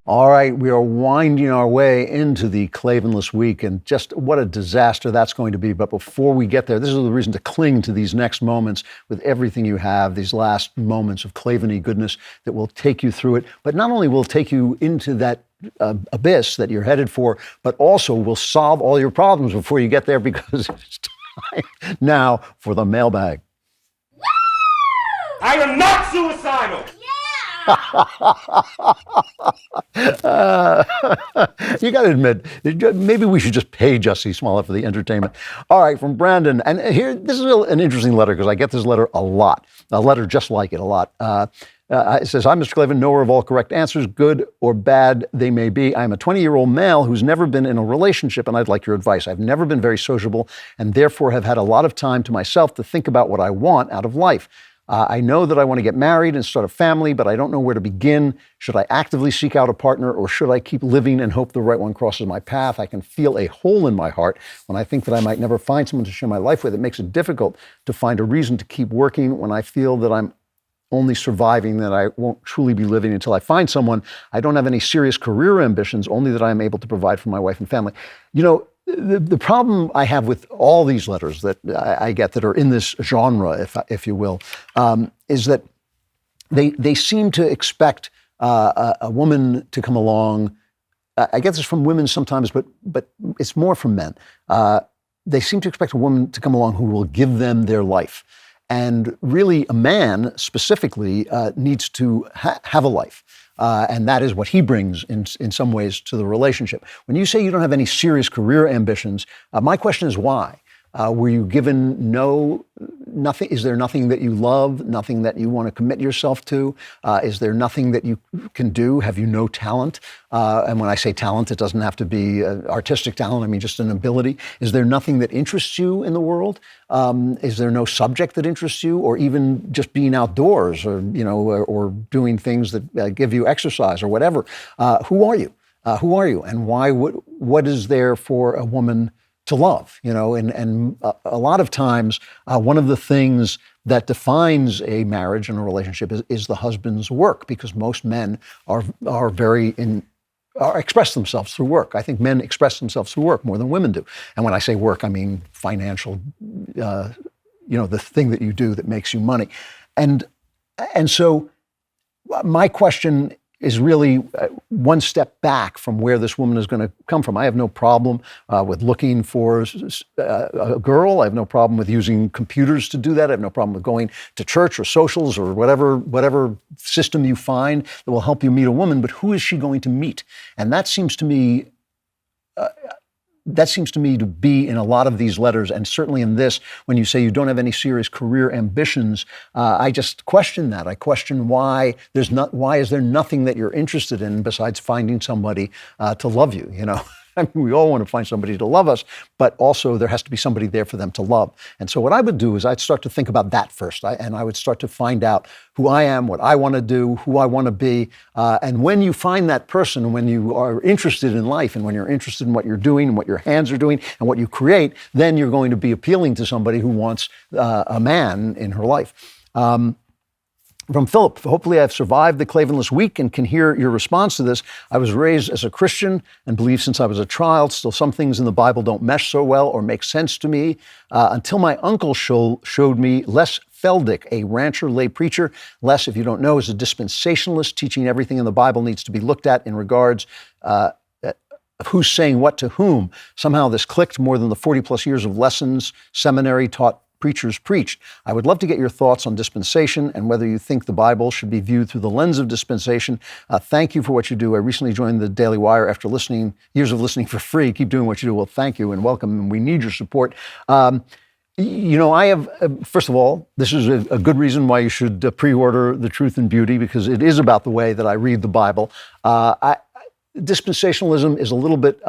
All right, we are winding our way into the Klavanless week, and just what a disaster that's going to be. But before we get there, this is the reason to cling to these next moments with everything you have, these last moments of Klavan-y goodness that will take you through it. But not only will it take you into that abyss that you're headed for, but also will solve all your problems before you get there, because it's time now for the mailbag. I am not suicidal. You got to admit, maybe we should just pay Jussie Smollett for the entertainment. All right, from Brandon. And here, this is an interesting letter because I get this letter a lot. A letter just like it a lot. It says, "I'm Mr. Klavan, knower of all correct answers, good or bad they may be. I'm a 20-year-old male who's never been in a relationship, and I'd like your advice. I've never been very sociable and therefore have had a lot of time to myself to think about what I want out of life. I know that I want to get married and start a family, but I don't know where to begin. Should I actively seek out a partner, or should I keep living and hope the right one crosses my path? I can feel a hole in my heart when I think that I might never find someone to share my life with. It makes it difficult to find a reason to keep working when I feel that I'm only surviving, that I won't truly be living until I find someone. I don't have any serious career ambitions, only that I am able to provide for my wife and family." The problem I have with all these letters that I get that are in this genre, if you will, is that they seem to expect a woman to come along. I get this from women sometimes, but it's more from men. They seem to expect a woman to come along who will give them their life. And really, a man specifically needs to have a life. And that is what he brings in some ways to the relationship. When you say you don't have any serious career ambitions, my question is why? Were you given nothing? Is there nothing that you love, nothing that you want to commit yourself to? Is there nothing that you can do? Have you no talent? And when I say talent, it doesn't have to be artistic talent. I mean, just an ability. Is there nothing that interests you in the world? Is there no subject that interests you, or even just being outdoors, or or doing things that give you exercise or whatever? Who are you? Who are you? And why? What is there for a woman to love? And a lot of times, one of the things that defines a marriage and a relationship is the husband's work, because most men are express themselves through work. I think men express themselves through work more than women do. And when I say work, I mean financial, the thing that you do that makes you money. And so my question is really one step back from where this woman is going to come from. I have no problem with looking for a girl. I have no problem with using computers to do that. I have no problem with going to church or socials or whatever system you find that will help you meet a woman. But who is she going to meet? And that seems to me to be in a lot of these letters, and certainly in this, when you say you don't have any serious career ambitions, I just question that. I question why is there nothing that you're interested in besides finding somebody to love you, I mean, we all want to find somebody to love us, but also there has to be somebody there for them to love. And so what I would do is I'd start to think about that first, and I would start to find out who I am, what I want to do, who I want to be. And when you find that person, when you are interested in life, and when you're interested in what you're doing and what your hands are doing and what you create, then you're going to be appealing to somebody who wants a man in her life. From Philip, hopefully I've survived the Klavanless week and can hear your response to this. I was raised as a Christian and believe since I was a child. Still, some things in the Bible don't mesh so well or make sense to me until my uncle showed me Les Feldick, a rancher lay preacher. Les, if you don't know, is a dispensationalist, teaching everything in the Bible needs to be looked at in regards of who's saying what to whom. Somehow this clicked. More than the 40 plus years of lessons seminary taught preachers preached. I would love to get your thoughts on dispensation and whether you think the Bible should be viewed through the lens of dispensation. Thank you for what you do. I recently joined the Daily Wire after years of listening for free. Keep doing what you do. Well, thank you and welcome, and we need your support. I have, first of all, this is a good reason why you should pre-order The Truth and Beauty, because it is about the way that I read the Bible. Dispensationalism is a little bit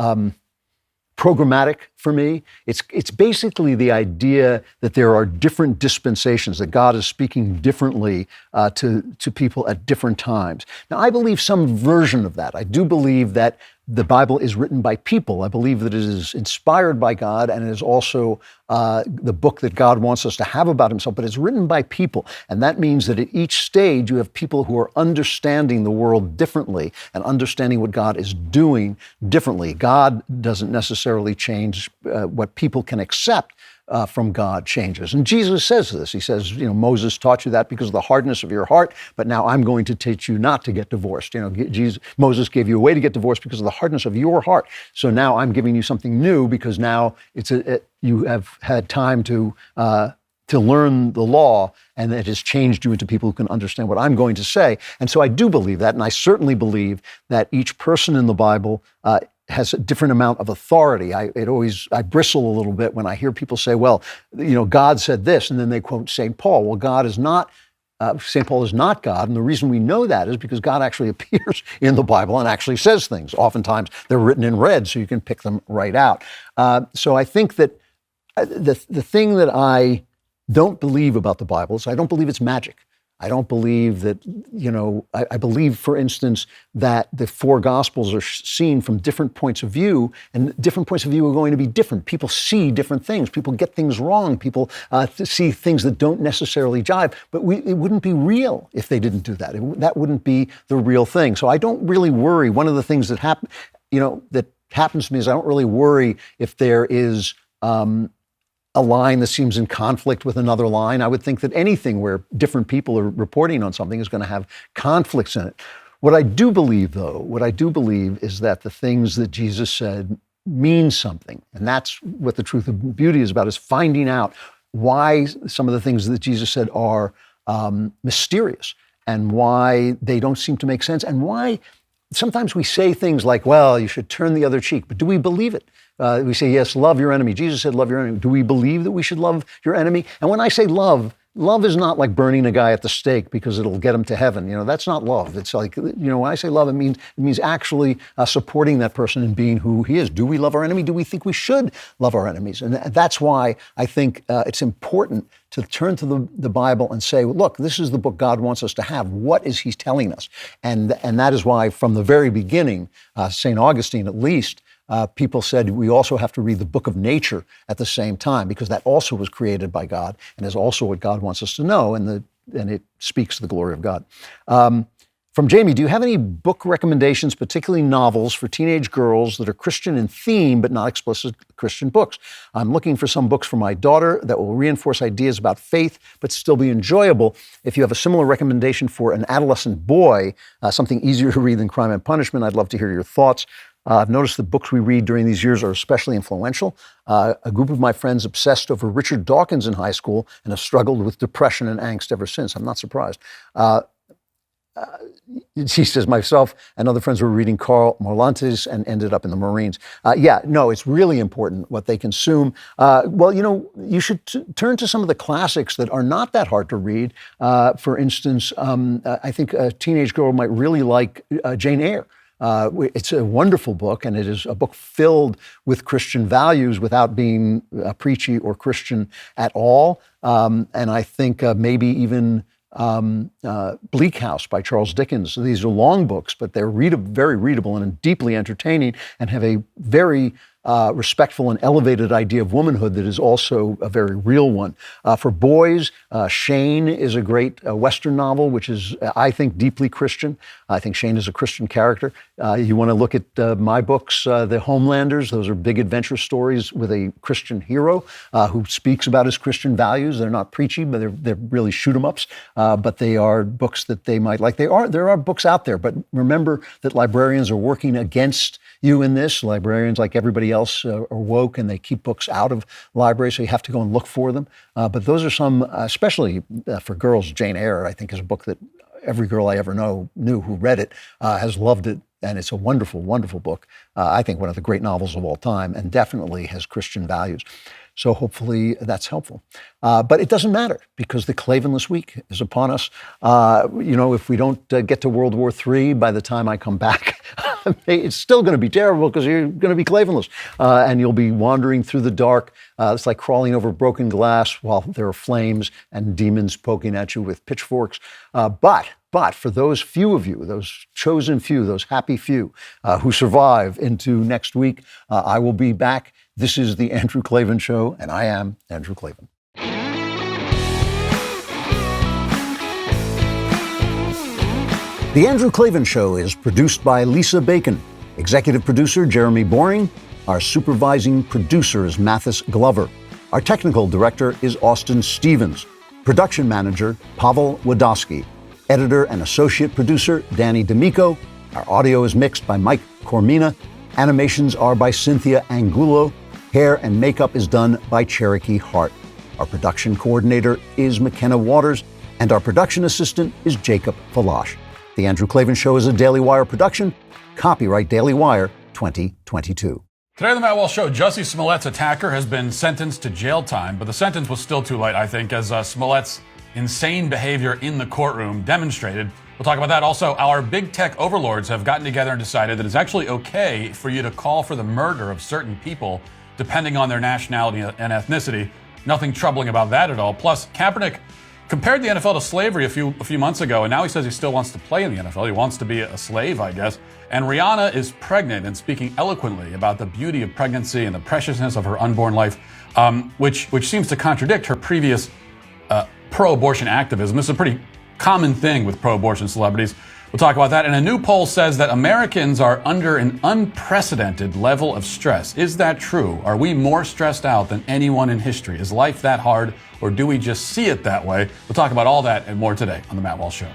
programmatic for me. It's basically the idea that there are different dispensations, that God is speaking differently to people at different times. Now, I believe some version of that. I do believe that the Bible is written by people. I believe that it is inspired by God, and it is also the book that God wants us to have about himself, but it's written by people. And that means that at each stage, you have people who are understanding the world differently and understanding what God is doing differently. God doesn't necessarily change. What people can accept from God changes. And Jesus says this. He says, Moses taught you that because of the hardness of your heart, but now I'm going to teach you not to get divorced. Moses gave you a way to get divorced because of the hardness of your heart. So now I'm giving you something new because now you have had time to learn the law, and it has changed you into people who can understand what I'm going to say. And so I do believe that, and I certainly believe that each person in the Bible has a different amount of authority. I bristle a little bit when I hear people say, well, God said this, and then they quote St. Paul. Well, St. Paul is not God, and the reason we know that is because God actually appears in the Bible and actually says things. Oftentimes they're written in red, so you can pick them right out. So I think that the thing that I don't believe about the Bible is I don't believe it's magic. I don't believe that, I believe, for instance, that the four Gospels are seen from different points of view, and different points of view are going to be different. People see different things. People get things wrong. People see things that don't necessarily jive, but it wouldn't be real if they didn't do that. That wouldn't be the real thing. So I don't really worry. One of the things that happens to me is I don't really worry if there is a line that seems in conflict with another line. I would think that anything where different people are reporting on something is going to have conflicts in it. What I do believe, is that the things that Jesus said mean something. And that's what The Truth and Beauty is about, is finding out why some of the things that Jesus said are mysterious, and why they don't seem to make sense, and why sometimes we say things like, well, you should turn the other cheek, but do we believe it? We say, yes, love your enemy. Jesus said, love your enemy. Do we believe that we should love your enemy? And when I say love is not like burning a guy at the stake because it'll get him to heaven. That's not love. It's like, when I say love, it means actually supporting that person and being who he is. Do we love our enemy? Do we think we should love our enemies? And that's why I think it's important to turn to the Bible and say, look, this is the book God wants us to have. What is he telling us? And that is why from the very beginning, St. Augustine at least, people said we also have to read the book of nature at the same time, because that also was created by God and is also what God wants us to know, and it speaks to the glory of God. From Jamie, do you have any book recommendations, particularly novels for teenage girls that are Christian in theme but not explicit Christian books? I'm looking for some books for my daughter that will reinforce ideas about faith but still be enjoyable. If you have a similar recommendation for an adolescent boy, something easier to read than Crime and Punishment, I'd love to hear your thoughts. I've noticed the books we read during these years are especially influential. A group of my friends obsessed over Richard Dawkins in high school and have struggled with depression and angst ever since. I'm not surprised. She says, myself and other friends were reading Karl Marlantes and ended up in the Marines. It's really important what they consume. You should turn to some of the classics that are not that hard to read. For instance, I think a teenage girl might really like Jane Eyre. It's a wonderful book, and it is a book filled with Christian values without being preachy or Christian at all. And I think maybe even Bleak House by Charles Dickens. These are long books, but they're very readable and deeply entertaining, and have a very respectful and elevated idea of womanhood that is also a very real one. For boys, Shane is a great Western novel, which is, I think, deeply Christian. I think Shane is a Christian character. You want to look at my books, The Homelanders. Those are big adventure stories with a Christian hero who speaks about his Christian values. They're not preachy, but they're really shoot-'em-ups. But they are books that they might like. There are books out there, but remember that librarians are working against you in this. Librarians, like everybody everybody else are woke and they keep books out of libraries, so you have to go and look for them. But those are some, especially for girls, Jane Eyre, I think, is a book that every girl I ever knew who read it has loved it. And it's a wonderful, wonderful book. I think one of the great novels of all time, and definitely has Christian values. So hopefully that's helpful. But it doesn't matter, because the Klavanless week is upon us. If we don't get to World War III by the time I come back, it's still going to be terrible, because you're going to be Klavanless. And you'll be wandering through the dark. It's like crawling over broken glass while there are flames and demons poking at you with pitchforks. But for those few of you, those chosen few, those happy few who survive into next week, I will be back. This is The Andrew Klavan Show, and I am Andrew Klavan. The Andrew Klavan Show is produced by Lisa Bacon, executive producer Jeremy Boring, our supervising producer is Mathis Glover, our technical director is Austin Stevens, production manager Pavel Wadowski, editor and associate producer Danny D'Amico. Our audio is mixed by Mike Cormina. Animations are by Cynthia Angulo. Hair and makeup is done by Cherokee Hart. Our production coordinator is McKenna Waters, and our production assistant is Jacob Falash. The Andrew Klavan Show is a Daily Wire production. Copyright Daily Wire 2022. Today on the Matt Walsh Show, Jussie Smollett's attacker has been sentenced to jail time, but the sentence was still too light, I think, as Smollett's insane behavior in the courtroom demonstrated. We'll talk about that. Also, our big tech overlords have gotten together and decided that it's actually okay for you to call for the murder of certain people, depending on their nationality and ethnicity. Nothing troubling about that at all. Plus, Kaepernick compared the NFL to slavery a few months ago, and now he says he still wants to play in the NFL. He wants to be a slave, I guess. And Rihanna is pregnant and speaking eloquently about the beauty of pregnancy and the preciousness of her unborn life, which seems to contradict her previous pro-abortion activism. This is a pretty common thing with pro-abortion celebrities. We'll talk about that. And a new poll says that Americans are under an unprecedented level of stress. Is that true? Are we more stressed out than anyone in history? Is life that hard, or do we just see it that way? We'll talk about all that and more today on The Matt Walsh Show.